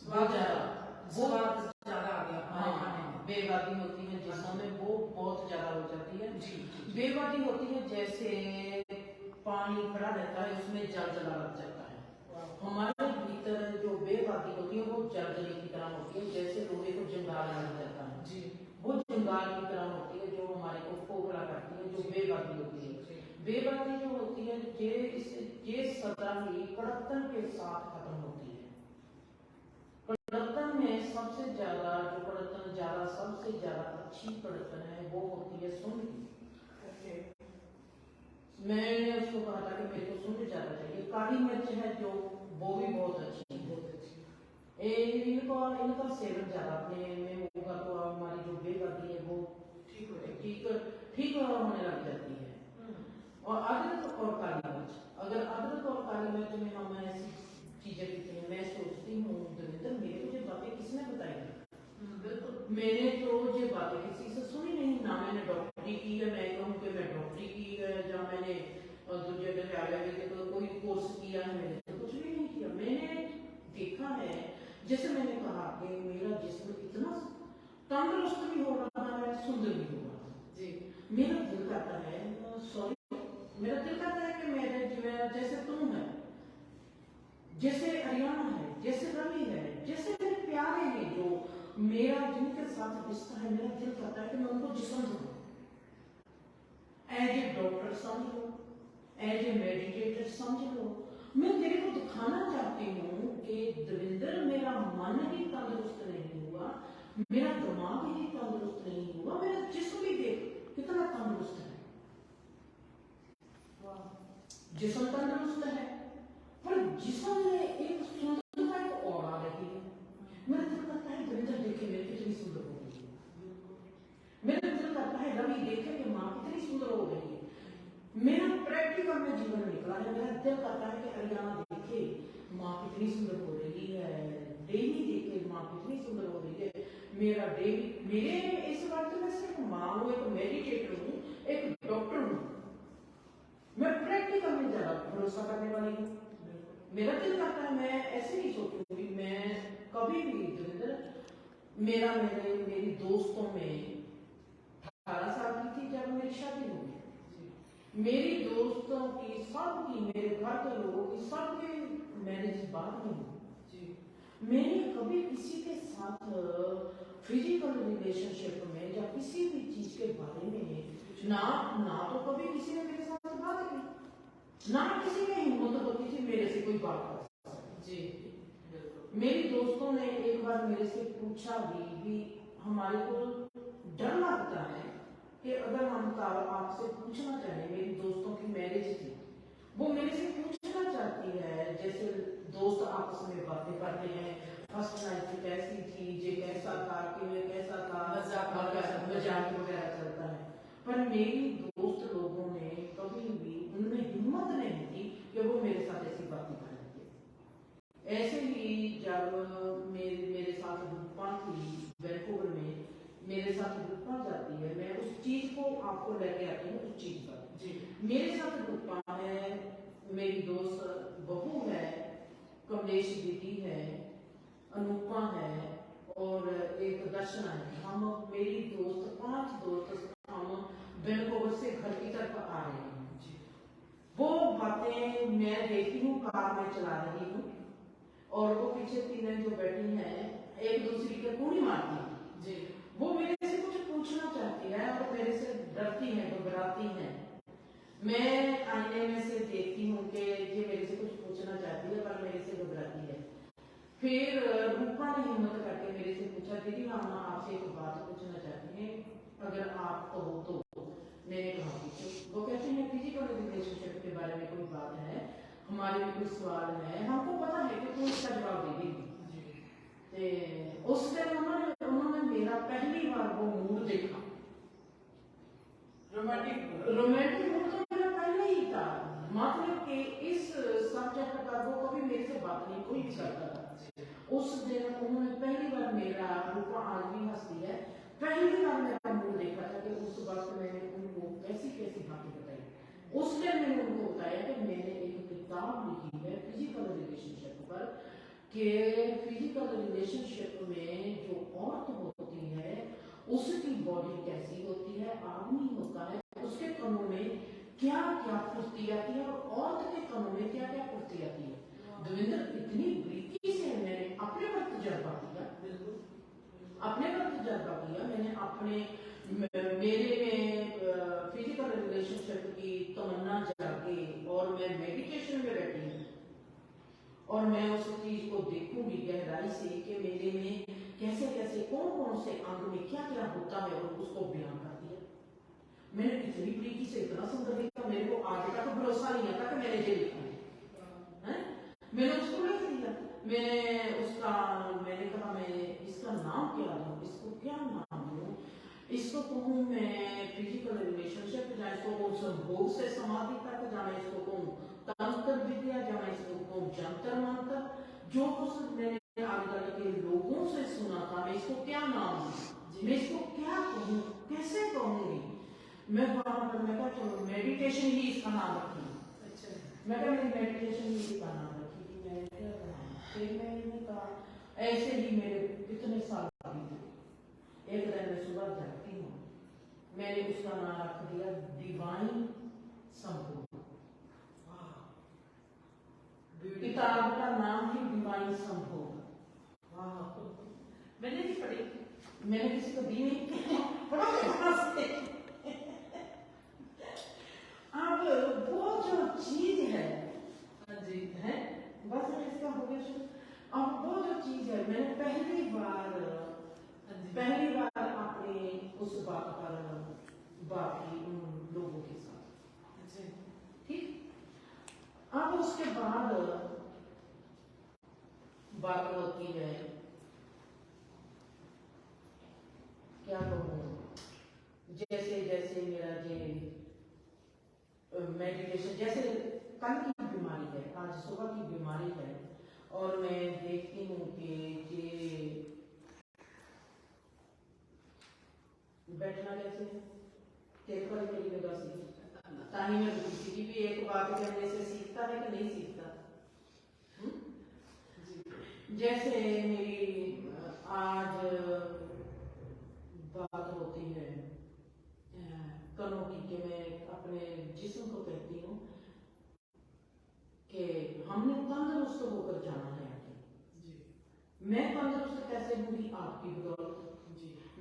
B: स्वाद
A: वो
B: ज्यादा आ गया हमारे खाने में।
A: बेबाकी होती है जिसमें वो बहुत ज्यादा हो जाती है।
B: जी जी
A: बेबाकी होती है जैसे पानी खड़ा रहता है उसमें जलजला लग जाता है। हमारे भीतर जो बेबाकी होती है वो जलजले की तरह होती है, जैसे लोहे को जंगाल लग जाता है,
B: जी
A: वो जंगाल की तरह होती है जो हमारे को खोखला करती है, जो बेबाकी होती है। बेबाकी जो होती है ये सदा ही कड़कन के साथ खत्म होती है। कड़कन में सबसे ज्यादा जो कड़कन ज्यादा सबसे ज्यादा अच्छी कड़कन है वो होती है सुंड की। मैंने उसको कहा था कि मेरे को सुंड ज्यादा चाहिए। काली मिर्च है जो वो भी बहुत अच्छी है,
B: बहुत अच्छी।
A: इनका सेवन ज्यादा अपने में होगा तो हमारी जो बेबाकी है वो
B: ठीक हो जाएगी,
A: ठीक होने लग जाती है। और अदरक और काली मिर्च, अगर अदरक और काली मिर्च में हम ऐसी चीजें पीते हैं, मैं सोचती हूँ दविंदर मेरे को ये बातें किसने बताई?
B: बिल्कुल
A: मैंने तो ये बातें किसी से सुनी नहीं, ना मैंने डॉक्टरी की है, मैं कहूँ कि मैं डॉक्टरी की है, या मैंने दूसरे विद्यालय के तो कोई कोर्स किया है, मैंने तो कुछ भी नहीं किया। मैंने देखा है, जैसे मैंने कहा कि मेरा जिस्म इतना तंदुरुस्त भी हो रहा है, सुंदर भी हो रहा है
B: जी।
A: मेरा दिल करता है, सॉरी, मेरा दिल करता है कि मेरे जैसे तुम है, जैसे अरियाना है, जैसे रवि है, जैसे मेरे प्यारे हैं जो मेरा जिनके साथ रिश्ता है, मेरा दिल करता है कि मैं उनको जिस्म दूं, एज ए डॉक्टर समझ लो, एज ए मेडिटेटर समझ लो। मैं तेरे को दिखाना चाहती हूँ कि दविंदर मेरा मन ही तंदुरुस्त नहीं हुआ, मेरा दिमाग ही तंदुरुस्त नहीं हुआ, मेरा जिस्म भी देख कितना तंदुरुस्त है। जिस्म तंदुरुस्त है पर जिस्म में एक सुंदरता एक और आ रही है। मेरा दिल करता है दविंदर देखे मेरी कितनी सुंदर हो गई है, मेरा दिल करता है रवि देखे कि माँ कितनी सुंदर हो गई है। मेरा प्रैक्टिकल में जीवन निकला है, मेरा दिल करता है कि अरियाना देखे माँ कितनी सुंदर हो रही है, डेवी देखे माँ कितनी सुंदर हो रही है। मेरा डेवी मेरे इस वक्त में सिर्फ माँ हूँ, एक मेडिटेटर हूँ, एक डॉक्टर हूँ, मैं प्रैक्टिकल में ज्यादा भरोसा करने वाली हूँ। मेरा दिल करता है मैं ऐसे नहीं सोचूंगी, मैं कभी भी दविंदर मेरी दोस्तों में 18 साल की थी जब मेरी शादी हुई, मेरी दोस्तों की सबकी, मेरे घर के लोगों की सबके मैरिज बाद में हुई। मैंने कभी किसी के साथ फिजिकल रिलेशनशिप में या किसी भी चीज के बारे में ना तो कभी किसी ने मेरे साथ बात की, ना किसी ने हिम्मत होती थी मेरे से कोई बात कर।
B: जी
A: मेरी दोस्तों ने एक बार मेरे से पूछा भी हमारे को डर लगता है कि अगर हम आपसे पूछना चाहें, मेरी दोस्तों की मैरिज थी, वो मेरे से पूछना चाहती है, जैसे दोस्त आपस में बातें करते हैं, फर्स्ट नाइट कैसी थी, ये कैसा था, कैसा था, मजाक वगैरह चलता है। पर मेरी दोस्त लोगों ने कभी भी उनमें हिम्मत नहीं थी कि वो मेरे साथ ऐसी बातें करेंगे। ऐसे ही जब मेरे साथ रूपा थी वैंकूवर में, मेरे साथ रूपा जाती है, मैं उस चीज को आपको लेके आती हूँ, उस चीज पर।
B: जी
A: मेरे साथ रूपा है, मेरी दोस्त बहू है, कमलेश दीदी है, अनुपा है और एक दर्शना है। हम मेरी दोस्त 5 दोस्त हम वैंकूवर से घर की तरफ आ रहे हैं। वो बातें मैं देखती हूँ, कार में चला रही हूँ और वो पीछे तीन जो बैठी हैं एक दूसरी के कूड़ी मारती है
B: जी।
A: वो मेरे से कुछ पूछना चाहती है और मेरे से डरती है, घबराती है। मैं आईने में से देखती हूँ कि ये मेरे से कुछ पूछना चाहती है पर मेरे से घबराती है। फिर रूपा ने हिम्मत करके मेरे से पूछा, दीदी हम आपसे एक बात पूछना चाहते हैं, अगर आप कहो तो। मैंने कहा वो कहते हैं फिजिकल रिलेशनशिप के बारे में कोई बात है, हमारे भी कोई सवाल है, हमको पता है कि तुम इसका जवाब दे देगी। उस दिन उन्होंने मेरा पहली बार वो मूड देखा, रोमांटिक मूड तो मेरा पहले ही था, मतलब कि इस सब्जेक्ट पर वो कभी मेरे से बात नहीं कोई भी करता था। उस दिन उन्होंने पहली बार मेरा, रूपा आज भी हंसती है, पहली बार मेरा मूड देखा था कि उस वक्त मैंने उनको कैसी कैसी बातें बताई। उस टाइम मैंने उनको बताया कि मैंने एक किताब लिखी है फिजिकल रिलेशनशिप पर, कि फिजिकल रिलेशनशिप में जो औरत होती है उसकी बॉडी कैसी होती है, आदमी होता है उसके कनों में क्या क्या फुर्ती आती है और औरत के कनों में क्या क्या फुर्ती आती है। देवेंद्र, इतनी बारीकी से मैंने अपने पर तजर्बा किया, अपने पर तजर्बा किया। मैंने अपने मेरे में फिजिकल रिलेशनशिप की तमन्ना जागे और मैं मेडिटेशन में बैठी हूँ और मैं उस चीज को देखूंगी गहराई से कि मेरे में कैसे कैसे कौन कौन से अंग में क्या क्या होता है और उसको बयान कर दिया। मैंने इतनी बारीकी से इतना सुंदर लिखा, मेरे को आज तक भरोसा नहीं आता कि मैंने ये लिखा है। मैंने उसको लिख दिया। मैंने कहा मैं इसका नाम क्या दूं, इसको क्या नाम दूं, इसको कहूं मैं फिजिकल रिलेशनशिप, या इसको कहूं संभोग से समाधि तक, या मैं इसको कहूं तंत्र विद्या, या मैं इसको कहूं जंतर मंत्र। जो कुछ मैंने आजकल के लोगों से सुना था, मैं इसको क्या नाम दूं, मैं इसको क्या कहूं, कैसे कहूंगी। मैं वहां पर मैं कहा चलो मेडिटेशन ही इसका नाम रखी। मैं कहा मेरी मेडिटेशन ही इसका नाम रखी कि मैं क्या करूं। फिर मैंने कहा ऐसे ही मेरे कितने साल बीते। एक दिन मैं सुबह जागती हूँ, मैंने उसका नाम रख दिया डिवाइन संभोग। किताब का नाम ही डिवाइन संभोग। मैंने नहीं पढ़ी, मैंने किसी को दी नहीं। अब वो जो चीज है बस इसका हो गया शुरू। अब वो जो चीज है मैंने पहली बार अपने उस बात पर बात की उन लोगों के साथ। ठीक। अब उसके बाद बात होती है, क्या कहूँ, जैसे जैसे मेरा मेडिटेशन, जैसे कल की बीमारी है, आज सुबह की बीमारी है, और मैं देखती हूँ कि ये बैठना कैसे है, तेरे पर मेरी जगह सीखी ताही में किसी भी एक बात कहने से सीखता है कि नहीं सीखता। जैसे मेरी आज बात होती है कनों की, कि मैं अपने जिस्म को कहती हूँ कि हमने तंदुरुस्त होकर जाना है आगे। मैं तंदुरुस्त कैसे होंगी आपकी बदौलत,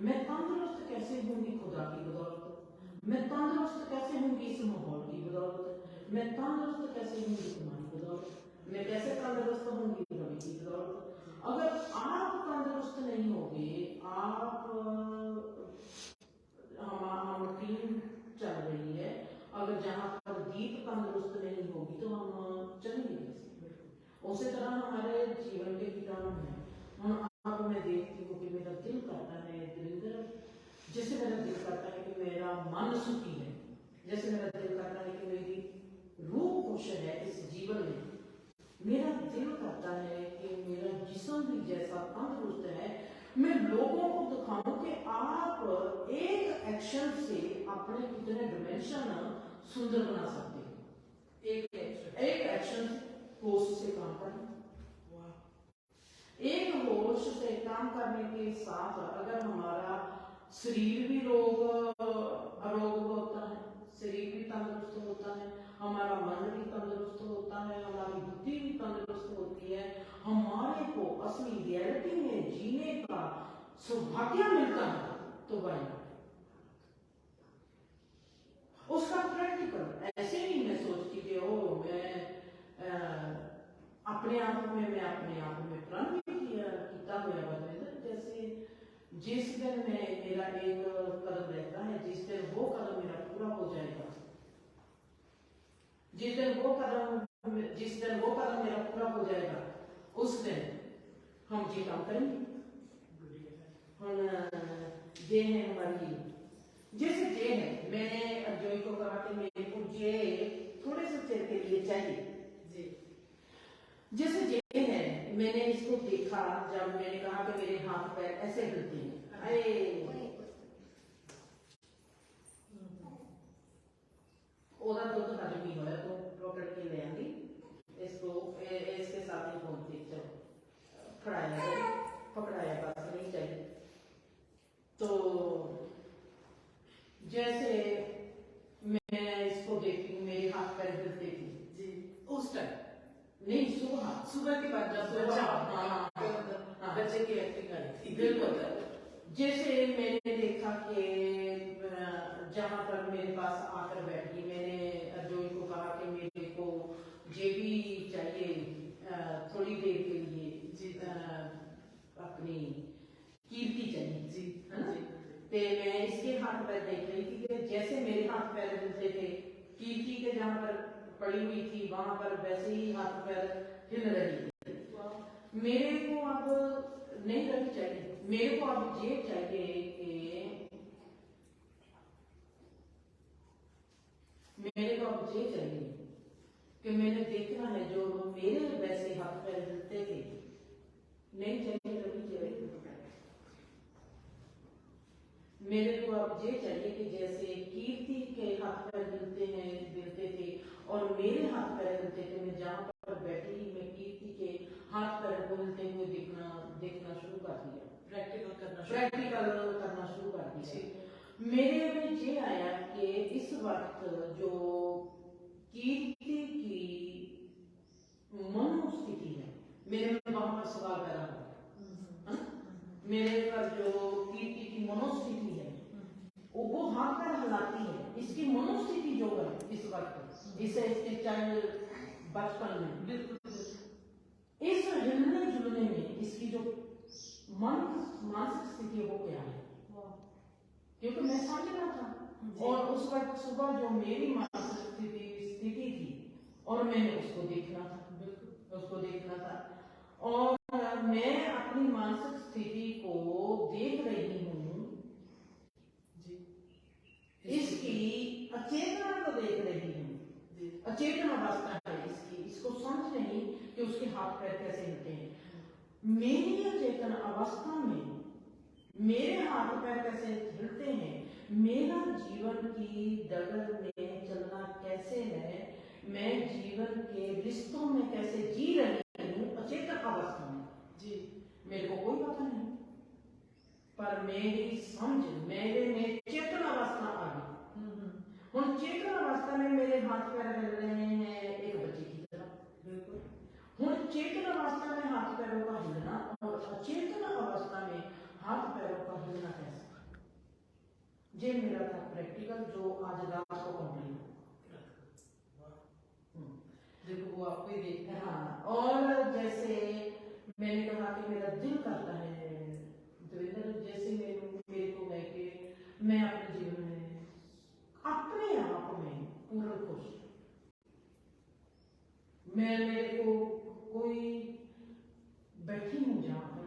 A: मैं तंदुरुस्त कैसे होंगी खुदा की बदौलत, मैं तंदुरुस्त कैसे होंगी इस माहौल की बदौलत, मैं तंदुरुस्त कैसे होंगी तुम्हारी बदौलत, मैं कैसे तंदुरुस्त होंगी रवि की बदौलत। अगर आप तंदुरुस्त नहीं होगे, आप हम टीम चल रही है, अगर जहाँ पर दीप तंदुरुस्त नहीं होगी तो हम चलेंगे कैसे। उसी तरह हमारे जीवन के कीटाणु हैं। अब मैं देखती हूँ कि मेरा दिल करता है दरिंदर, जैसे मेरा दिल करता है कि मेरा मन सुखी है, जैसे मेरा दिल करता है कि मेरी रूह खुश है इस जीवन में, मेरा दिल करता है कि मेरा जिस्म भी जैसा तंदुरुस्त है। मैं लोगों को दिखाऊं कि आप एक एक्शन से अपने कितने डिमेंशन सुंदर बना सकते हैं। एक एक्शन होश से काम करना, एक होश से काम करने के साथ अगर हमारा शरीर भी अरोग होता है, शरीर भी तंदुरुस्त होता है, हमारा मन भी तंदुरुस्त होता है, हमारी बुद्धि भी तंदुरुस्त होती है, हमारे को असली रियलिटी में जीने का सौभाग्य मिलता है, तो भाई उसका प्रैक्टिकल ऐसे नहीं मैं सोचती कि ओ मैं अपने आप में प्रण किया हुआ बदले। जैसे जिस दिन मेरा एक कदम रहता है, जिस दिन वो कदम मेरा पूरा हो जाएगा, जिस दिन वो कदम मेरा पूरा हो जाएगा, उस दिन हम जी काम करेंगे। ये है हमारी, जैसे ये है, मैंने अर्जुन को कहा कि मेरे को ये थोड़े से चेर के लिए चाहिए। जैसे ये है, मैंने इसको देखा, जब मैंने कहा कि मेरे हाथ पैर ऐसे हिलते हैं, ਉਹਦਾ ਦੁੱਧ ਹਜਮ ਨਹੀਂ ਹੋਇਆ तो पकड़ के ले आंदी इसको इसके साथ ही घूमती चलो फड़ाया गया पकड़ाया बस नहीं चाहिए। तो जैसे मैं इसको देखती हूँ मेरे हाथ पैर हिलते थी
B: जी उस टाइम
A: नहीं सुबह
B: सुबह के बाद जब
A: सुबह,
B: बच्चा
A: हाँ।
B: बच्चे की एक्टिंग आई थी
A: बिल्कुल जैसे मैंने देखा कि जहाँ पर मेरे पास आकर बैठ गई मैंने अर्जुन को कहा कि मेरे को ये भी चाहिए थोड़ी देर के लिए
B: जी
A: अपनी कीर्ति चाहिए
B: जी
A: है ना तो मैं इसके हाथ पैर देख रही थी कि जैसे मेरे हाथ पैर हिलते थे कीर्ति के जहाँ पर पड़ी हुई थी वहां पर वैसे ही हाथ पैर हिल रही थी। मेरे को अब नहीं रही चाहिए मेरे को अब ये चाहिए कि मेरे को अब ये चाहिए कि मैंने देखना है जो मेरे वैसे हाथ पैर हिलते थे नहीं चाहिए रही चाहिए मेरे को अब ये चाहिए कि जैसे कीर्ति के हाथ पैर हिलते थे और मेरे हाथ पैर हिलते थे मैं जहाँ पर बैठी मैं कीर्ति के हाथ पैर को हिलते हुए देखना शुरू कर दिया प्रैक्टिकल करना शुरू कर दिया। मेरे में ये आया कि इस वक्त जो कीर्ति की मनोस्थिति है मेरे में वहां पर सवाल पैदा हुआ मेरे पर जो कीर्ति की मनोस्थिति है वो हाथ पैर हिलाती है इसकी मनोस्थिति जो है इस वक्त इसके चाइल्ड बचपन में बिल्कुल इस हिलने जुलने में इसकी जो मानसिक स्थिति हो गया है क्योंकि मैं समझ रहा था और उस वक्त सुबह जो मेरी मानसिक स्थिति थी और मैंने उसको देखना था और मैं अपनी मानसिक स्थिति को देख रही हूँ इसकी अचेतना को देख रही हूँ अचेतन अवस्था है इसको समझ नहीं कि उसके हाथ पैर कैसे हिलते हैं मेरी अचेतन अवस्था में मेरे हाथ पैर कैसे हिलते हैं मेरा जीवन की डगर में चलना कैसे है मैं जीवन के रिश्तों में कैसे जी रही हूँ अचेतन अवस्था में जी मेरे को कोई पता नहीं पर मेरी समझ मेरे में चेतन अवस्था आ गई हम चेतन अवस्था में मेरे हाथ पैर हिल रहे हैं एक बच्चे की तरह बिल्कुल हम चेतन अवस्था में हाथ पैरों का हिलना और अचेतन अवस्था में हाथ पैरों का हिलना कैसे ये मेरा था प्रैक्टिकल जो आज रात को कंप्लीट
B: देखो वो आपको ही देखते हैं
A: हाँ और जैसे मैंने कहा कि मेरा दिल करता है देवेंद्र जैसे मेरे को मैं अपने जीवन में अपने आप में पूर्ण खुश मेरे को कोई बैठी हूँ जहाँ पर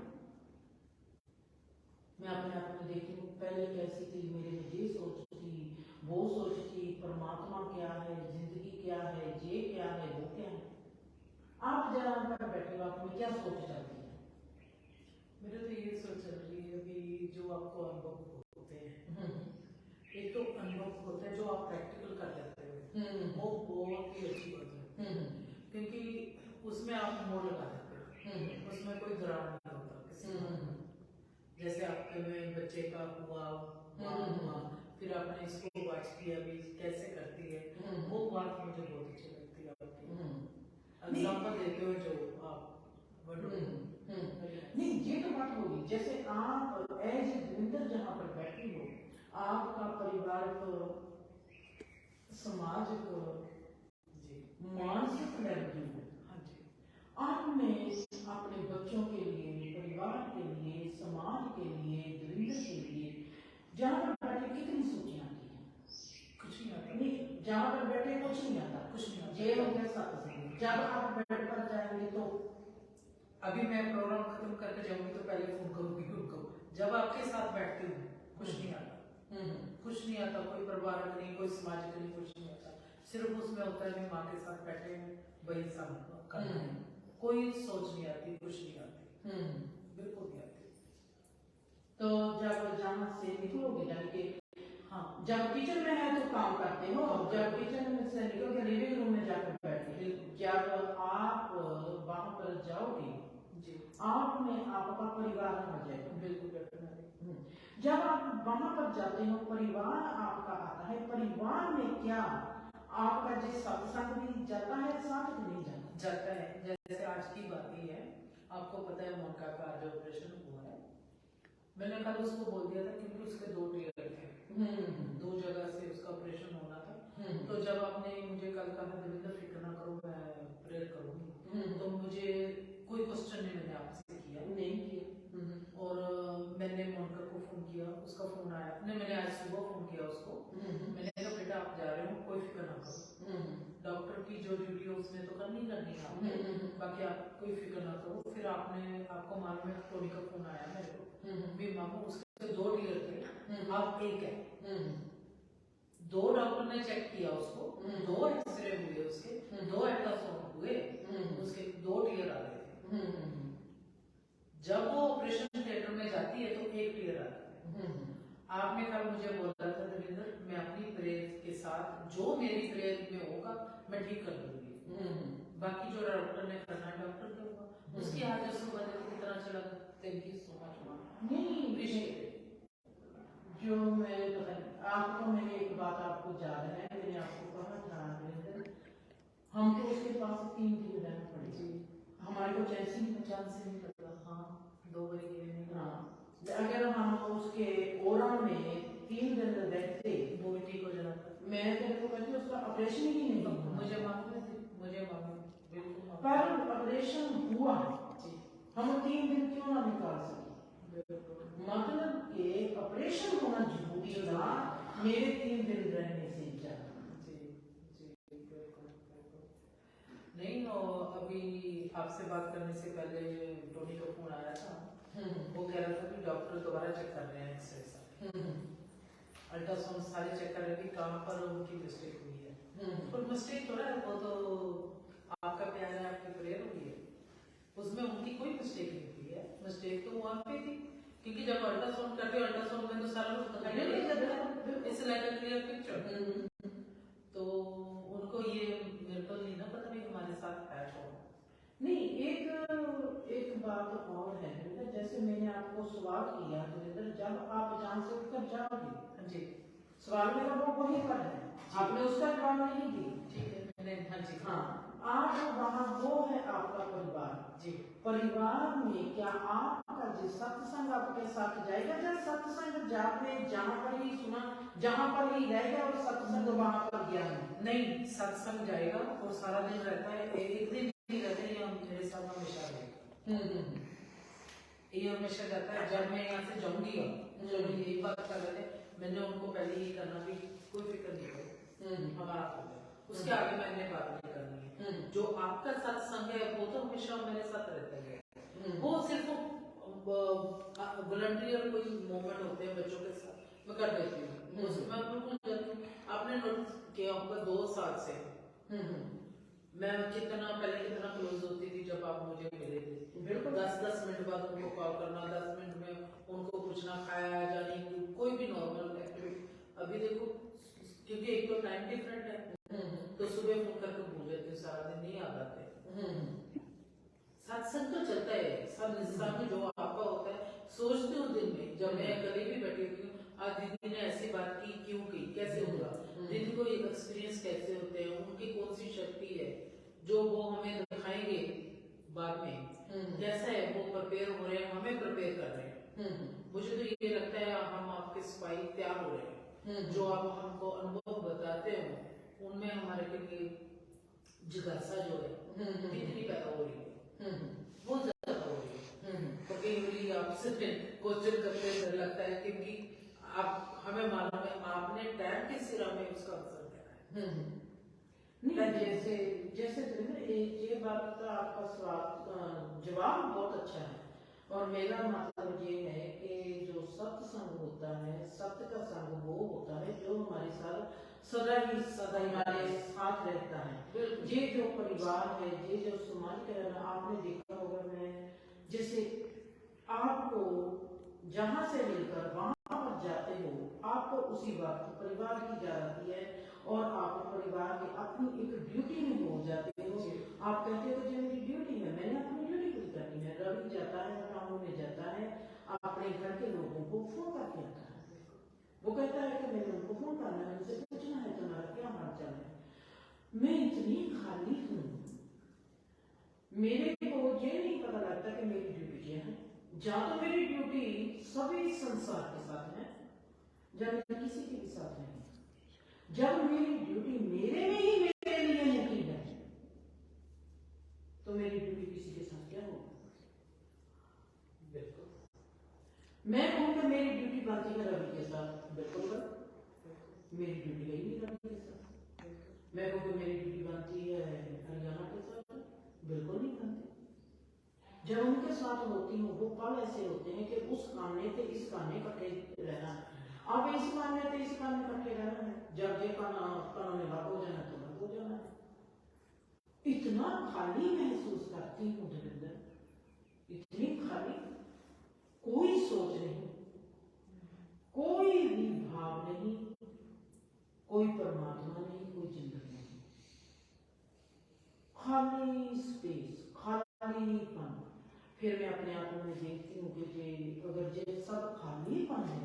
A: मैं अपने आप में देखती हूँ पहले कैसी थी मेरे में ये सोच थी वो सोच थी परमात्मा क्या है जिंदगी क्या है ये क्या है वो क्या है आप जरा पर बैठे हो आप में क्या सोच चलती है
B: मेरे तो ये सोच चल रही है कि जो आपको अनुभव होते हैं एक तो अनुभव होता है जो आप प्रैक्टिकल कर लेते हो वो बहुत ही अच्छी बात है क्योंकि उसमें आप मोड़ लगा देते हो उसमें कोई दौरान नहीं होता किसी जैसे आपके में बच्चे का हुआ फिर आपने इसको वॉच किया भी कैसे करती है वो बात मुझे बहुत अच्छी लगती है आपकी एग्जांपल देते हो जो आप
A: नहीं ये तो बात होगी जैसे आप एज देवेंद्र जहाँ पर बैठी हो आपका परिवार को समाज को मानसिक लेवल आपने अपने बच्चों के लिए परिवार के लिए समाज के लिए देवेंद्र के लिए जहाँ पर बैठे कितनी सोचियां आती हैं
B: कुछ नहीं आता
A: नहीं जहाँ पर बैठे कुछ नहीं आता
B: कुछ नहीं आता
A: ये हो कैसा जब आप बेड पर जाएंगे तो
B: अभी मैं प्रोग्राम खत्म करके जाऊंगी तो पहले फोन करूंगी उनको जब आपके साथ बैठती हूँ कुछ नहीं आता कुछ नहीं आता कोई परिवार नहीं कोई समाज नहीं कुछ नहीं आता सिर्फ उसमें होता है माँ के साथ बैठे वही सब करना है कोई सोच नहीं आती कुछ नहीं आती बिल्कुल नहीं आती
A: तो जब जहाँ से निकलोगे यानी कि
B: हाँ
A: जब किचन में है तो काम करते हो, जब किचन में से निकल के लिविंग रूम में जाकर बैठे, जब आप वहां पर जाओगे
B: जी
A: आप में आपका परिवार आ जाएगा।
B: बिल्कुल डेफिनेटली।
A: जब आप वहां पर जाते हो परिवार आपका आता है, परिवार में क्या आपका जिस सत्संग भी जाता है साथ में नहीं जाता।
B: जाता है। जैसे आज की बात ही है, आपको पता है मोनिका का आज ऑपरेशन हुआ है। मैंने कल उसको बोल दिया था क्योंकि उसके 2 टीयर थे, 2 जगह से उसका ऑपरेशन होना था। तो जब आपने मुझे कल कहा देवेंद्र फिक्र ना करो मैं प्रेयर करूंगी, तो मुझे कोई क्वेश्चन नहीं मैंने आपसे किया
A: नहीं किया।
B: और मैंने मोनिका को फोन किया, उसका फोन आया, मैंने आज सुबह फोन किया उसको। मैंने कहा बेटा आप जा रहे हो कोई फिक्र ना करो, डॉक्टर की जो ड्यूटी है उसमें तो करनी है आपने, बाकी आप कोई फिक्र ना करो। फिर आपको मालूम है टोनी का फोन आया मेरे को भी मामू उसके 2 टीयर थे आप 1 है। 2 डॉक्टर ने चेक किया उसको, 2 एक्सरे हुए उसके, 2 अल्ट्रासाउंड हुए, उसके 2 टीयर आ गए थे। जब वो ऑपरेशन थिएटर में जाती है तो 1 टीयर आता है। आपने कल मुझे बोला था देवेंद्र मैं अपनी प्रेयर के साथ जो मेरी प्रेयर में होगा मैं ठीक कर दूंगी, बाकी जो डॉक्टर ने करना है डॉक्टर का होगा। उसकी आज सुबह देखो कितना अच्छा लगा। थैंक यू सो मच
A: नहीं
B: अप्रिशिएट।
A: जो मैं आपको मैंने एक बात आपको याद है, मैंने आपको कहा था हम तो उसके पास 3 दिन रहना पड़ेगा, हमारे को चांस ही नहीं लगता।
B: हाँ 2 बार के लिए नहीं।
A: हाँ अगर हम उसके ओरा में 3 दिन रहते
B: वो भी ठीक हो जाता।
A: मैं तेरे को कहती उसका ऑपरेशन ही नहीं होना।
B: मुझे मालूम बिल्कुल
A: पर ऑपरेशन हुआ
B: जी।
A: हम 3 दिन क्यों ना निकाल सके, मतलब कि ऑपरेशन होना जरूरी था मेरे 3 दिन रहने से ज्यादा।
B: नहीं अभी आपसे बात करने से पहले टोनी का फोन आया था, वो कह रहा था कि डॉक्टर दोबारा चेक कर रहे हैं एक्सरे अल्ट्रासाउंड सारे चेक कर रहे हैं कि कहाँ पर उनकी मिस्टेक हुई है। पर मिस्टेक थोड़ा है, वो तो आपका प्यार है, आपकी प्रेयर हुई है, उसमें उनकी कोई मिस्टेक नहीं हुई है। मिस्टेक तो वहाँ पे थी क्योंकि जब अल्ट्रासाउंड करते हो अल्ट्रासाउंड में तो सारा कुछ दिखाई नहीं देता, it's like a clear picture. तो उनको ये मेरे को नहीं ना पता नहीं हमारे साथ है कौन।
A: नहीं एक बात और है जैसे मैंने आपको सवाल किया जब आप जान से उठकर जाओगे
B: जी
A: सवाल मेरा वो वहीं पर है, आपने उसका जवाब नहीं दिया।
B: ठीक है मैंने हाँ जी
A: हाँ आप वहाँ वो है आपका परिवार
B: जी।
A: परिवार में क्या आपका जिस सत्संग आपके साथ जाएगा, जब सत्संग जाते जहाँ पर ही सुना जहाँ पर ही रहेगा और सत्संग वहाँ पर गया
B: नहीं सत्संग जाएगा और सारा दिन रहता है, एक दिन नहीं रहते हैं, मेरे साथ हमेशा रहेगा। ये हमेशा जाता है। जब मैं यहाँ से जाऊंगी यही बात कर रहे थे, मैंने उनको पहले ही करना भी कोई फिक्र नहीं करो हमारा उसके आगे मैंने बात नहीं करनी है। जो आपका सत्संग है वो तो हमेशा मेरे साथ रहता है, वो सिर्फ वॉलंटियर कोई मोमेंट होते हैं बच्चों के साथ मैं कर देती हूँ, उसमें मैं बिल्कुल जाती हूँ। आपने नोटिस किया होगा 2 साल से मैं कितना क्लोज होती थी जब आप मुझे मिले थे। बिल्कुल 10-10 मिनट बाद उनको कॉल करना, 10 मिनट में उनको पूछना खाया या नहीं, कोई भी नॉर्मल एक्टिविटी। अभी देखो क्योंकि एक तो टाइम डिफरेंट है तो सुबह फोन करके भूल जाते सारा दिन नहीं याद आते। सत्संग तो चलता है, सत्संग जो आपका होता है सोचते हो दिन में। जब मैं कभी भी बैठी होती हूँ आज दीदी ने ऐसी बात की क्यों की, कैसे होगा, दीदी को एक्सपीरियंस कैसे होते हैं, उनकी कौन सी शक्ति है जो वो हमें दिखाएंगे बाद में, कैसा है वो प्रिपेयर हो रहे हैं, हमें प्रिपेयर कर रहे हैं। मुझे तो ये लगता है हम आपके सिपाही तैयार हो रहे हैं, जो आप हमको अनुभव बताते हो उनमें हमारे लिए जिज्ञासा जो है कितनी पैदा हो रही है, बहुत ज्यादा हो रही है। तो कई बार आपसे क्वेश्चन करते डर लगता है क्योंकि आप हमें मालूम है आपने टाइम के सिरा में उसका असर देखा है।
A: नहीं जैसे जैसे ये बात का आपका सवाल जवाब बहुत अच्छा है और मेरा मतलब ये है कि जो सत्संग होता है सत्य का संग वो होता है जो हमारे साथ सदा हमारे साथ रहता है। ये जो परिवार है ये जो समाज का आपने देखा होगा, मैं जैसे आपको जहाँ से मिलकर वहां पर जाते हो आपको उसी बात परिवार की जा जाती है और आप परिवार के अपनी एक ड्यूटी में हो जाते हो। आप कहते हो जो मेरी ड्यूटी है, मैंने अपनी ड्यूटी पूरी करनी है। रवि जाता है कामों में जाता है, अपने घर के लोगों को फोन करके आता है, वो कहता है कि मैंने उनको फोन करना है, उनसे पूछना है तुम्हारा क्या हाल चाल है। मैं इतनी खाली हूँ, मेरे को ये नहीं पता लगता कि मेरी ड्यूटी क्या है। या तो मेरी ड्यूटी सभी संसार के साथ है, जब किसी के भी साथ नहीं। जब मेरी ड्यूटी मेरे में ही मेरे लिए नहीं है, तो मेरी ड्यूटी किसी के साथ क्या होगी? मैं कहूँगा मेरी ड्यूटी बनती है रवि के साथ, बिल्कुल कर मेरी ड्यूटी गई नहीं रवि के साथ। मैं कहूँगा मेरी ड्यूटी बनती है हरियाणा के साथ, बिल्कुल नहीं बनती। जब उनके साथ होती हूँ वो पल ऐसे होते हैं कि उस खाने से इस खाने इकट्ठे रहना है, अब इस खाने से इस खाने इकट्ठे रहना है, जब ये खाना में लग हो जाना तो लग हो जाना है। इतना खाली महसूस करती हूँ धर्मेंद्र, इतनी खाली, कोई सोच नहीं, कोई भी भाव नहीं, कोई परमात्मा नहीं, कोई जिंदगी नहीं, खाली स्पेस, खालीपन। फिर मैं अपने आप में देखती हूँ कि अगर ये सब खालीपन है,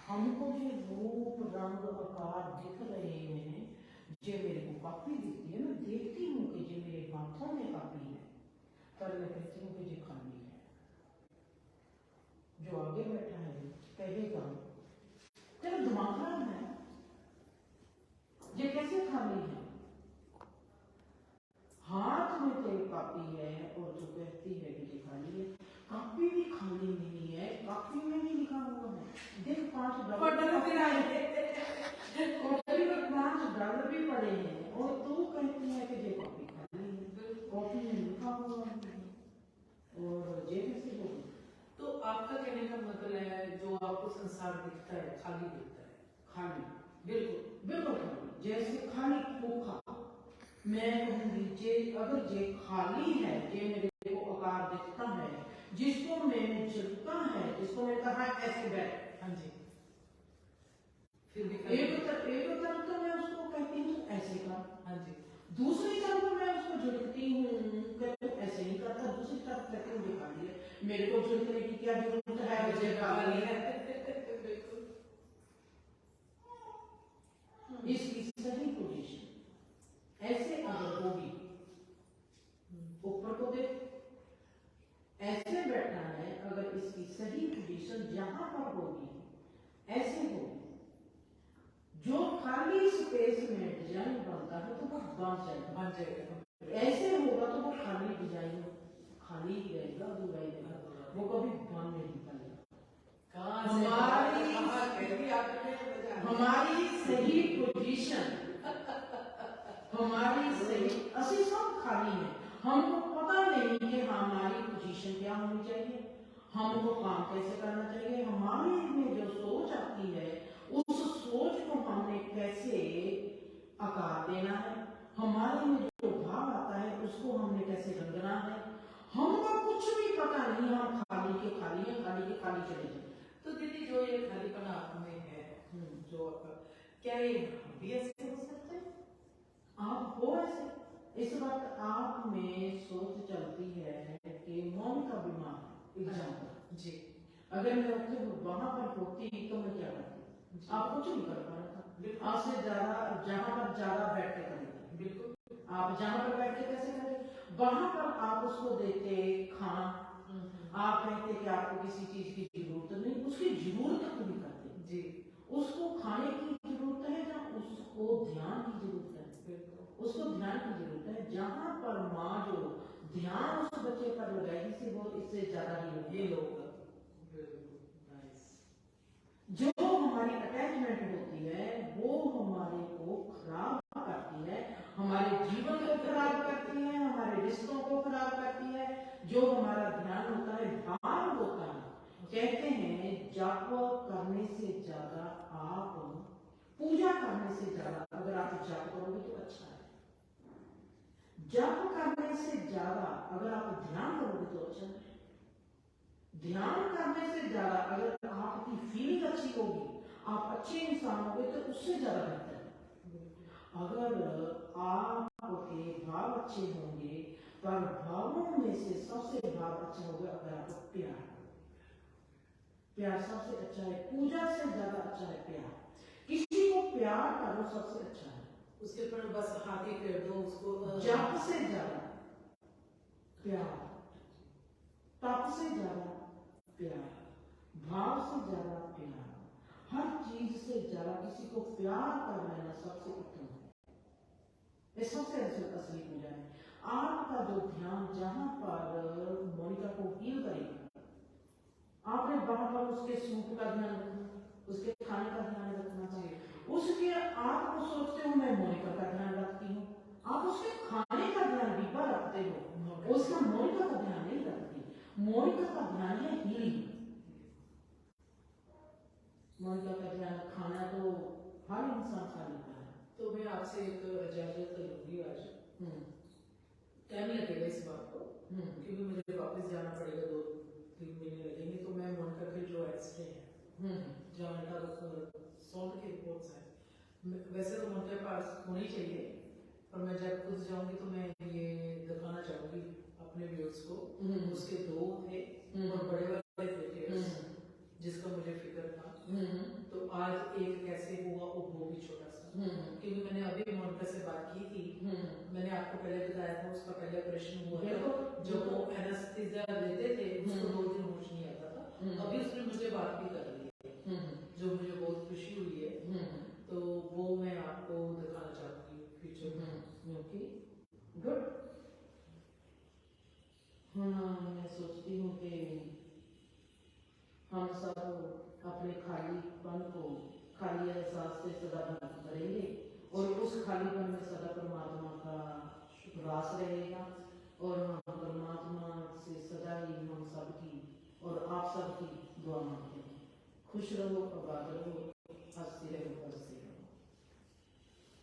A: हमको जो रूप रंग आकार दिख रहे हैं, जो मेरे को काफी दिखती है, मैं देखती हूँ कि जो मेरे हाथों में काफी है, पर मैं कहती हूँ कि ये खाली है। जो आगे बैठा है कहेगा तेरा दिमाग खराब है, ये कैसे खाली है? हाथ में तेरी कापी है और जो कहती है कि ये खाली है। कापी भी खाली नहीं है, कापी में भी लिखा हुआ है, देख $5 $5 भी पड़े हैं, और तू कहती है कि ये कॉपी खाली है, कॉपी में लिखा हुआ है, और ये कैसे होगी?
B: तो आपका कहने का मतलब है जो आपको संसार दिखता है खाली दिखता है?
A: खाली, बिल्कुल बिल्कुल खाली, जैसे खाली खोखा। मैं कहूँगी जे अगर ये खाली है, ये मेरे को आकार दिखता है, जिसको मैं झुकता है, जिसको मैं कहा ऐसे बैठ,
B: हाँ जी, फिर भी
A: एक तरफ तो मैं उसको कहती हूँ ऐसे का,
B: हाँ जी,
A: दूसरी तरफ मैं उसको झुकती हूँ ऐसे नहीं करता, दूसरी तरफ कहती हूँ खाली है, मेरे को झुकने की क्या जरूरत है, मुझे खाली है। इसकी सही पोजीशन ऐसे अगर होगी, ऊपर को देख, ऐसे बैठा है, अगर इसकी सही पोजीशन जहां पर होगी, ऐसे होगी, जो खाली स्पेस में डिजाइन बनता है तो वो बन जाएगा। ऐसे होगा तो वो खाली डिजाइन खाली ही रहेगा, अधूरा ही रहेगा, वो कभी बन नहीं पाएगा। हमारी सही पोजीशन, हमारी सही, असली सब खाली है, हमको पता नहीं कि हमारी पोजीशन क्या होनी चाहिए, हमको काम कैसे करना चाहिए, हमारे में जो सोच आती है उस सोच को हमने कैसे आकार देना है, हमारे में जो भाव आता है उसको हमने कैसे रंगना है, हमको कुछ भी पता नहीं, हम खाली के खाली है, खाली के खाली चले जाए।
B: तो दीदी जो ये खालीपन आप में है, जो क्या ये भी ऐसे हो सकते हैं?
A: आप हो ऐसे, इस वक्त आप में सोच चलती है कि मौन का बीमार एग्जाम्पल
B: जी,
A: अगर मैं उससे वहां पर होती तो मैं क्या करती? आप कुछ नहीं कर पाना था, आपसे ज्यादा जहां पर ज्यादा बैठ के करेंगे, बिल्कुल आप जहां पर बैठ के कैसे करेंगे, वहां पर आप उसको देते खाना, आप कहते कि आपको किसी चीज की जरूरत नहीं, उसकी जरूरत पूरी करते
B: जी,
A: उसको खाने की जरूरत है या उसको ध्यान की जरूरत है, उसको ध्यान की जरूरत है। जहां पर माँ जो ध्यान उस बच्चे पर लगाएगी से वो इससे ज्यादा ही
B: ये लोग
A: जो हमारी अटैचमेंट होती है वो हमारे को खराब करती है, हमारे जीवन को खराब करती है, हमारे रिश्तों को खराब करती है। जो हमारा ध्यान होता है, भाव होता है, कहते हैं जप करने से ज्यादा आप पूजा करने से ज्यादा अगर आप जप करोगे तो अच्छा है, जप करने से ज्यादा अगर आप ध्यान करोगे तो अच्छा है, ध्यान करने से ज्यादा अगर आपकी फीलिंग अच्छी होगी, आप अच्छे इंसान हो गए तो उससे ज्यादा बेहतर है। अगर आपके भाव अच्छे होंगे, पर भावों में से सबसे भाव अच्छा होगा अगर आपको प्यार। प्यार सबसे अच्छा है, पूजा से ज्यादा अच्छा है प्यार। किसी को प्यार करो सबसे अच्छा है।
B: उसके ऊपर बस हाथ ही फेर दो उसको,
A: जप से ज्यादा प्यार, तप से ज्यादा प्यार, भाव से ज्यादा प्यार, हर चीज से ज्यादा किसी को प्यार कर लेना सबसे उत्तम है। ये सबसे असली पूजा है। आपका जो ध्यान जहां पर मोनिका को हील करेगा, आपने वहां पर उसके सूप का ध्यान रखना, उसके खाने का ध्यान रखना चाहिए। उसके आपको सोचते हो मैं मोनिका का ध्यान रखती हूँ, आप उसके खाने का ध्यान भी पर रखते हो, उसका मोनिका का ध्यान नहीं रखती। मोनिका का ध्यान है हीलिंग। मोनिका का ध्यान खाना तो हर इंसान खा लेता है।
B: तो मैं आपसे एक इजाजत लूंगी आज, टाइम लगेगा इस बात को, क्योंकि मुझे वापस जाना पड़ेगा, 2-3 महीने लगेंगे। तो मैं मोनिका के जो एक्सरे हैं, जहाँ का सॉल्ट की रिपोर्ट्स हैं, वैसे तो मोनिका के पास होनी चाहिए, पर मैं जब खुद जाऊंगी तो मैं ये दिखाना चाहूंगी अपने व्यूअर्स को। उसके 2 थे और बड़े बड़े थे जिसका मुझे फिक्र था। तो आज एक कैसे हुआ वो भी छोटा सा, क्योंकि मैंने अभी मोनिका से बात की थी। मैंने आपको पहले बताया था उसका पहले ऑपरेशन हुआ था, जब वो एनेस्थीसिया लेते थे उसको 2 दिन होश नहीं आता था। अभी उसने मुझे बात भी कर ली है, जो मुझे बहुत खुशी हुई है। तो वो मैं आपको दिखाना चाहूंगी फ्यूचर में।
A: Okay, good. हाँ, मैं सोचती हूँ कि हम सब अपने खालीपन को खाली एहसास से सदा भरेंगे और उस खालीपन में सदा परमात्मा का वास रहेगा, और हम परमात्मा से सदा ही हम सबकी और आप सबकी दुआ मांगते हैं। खुश रहो, आबाद रहो।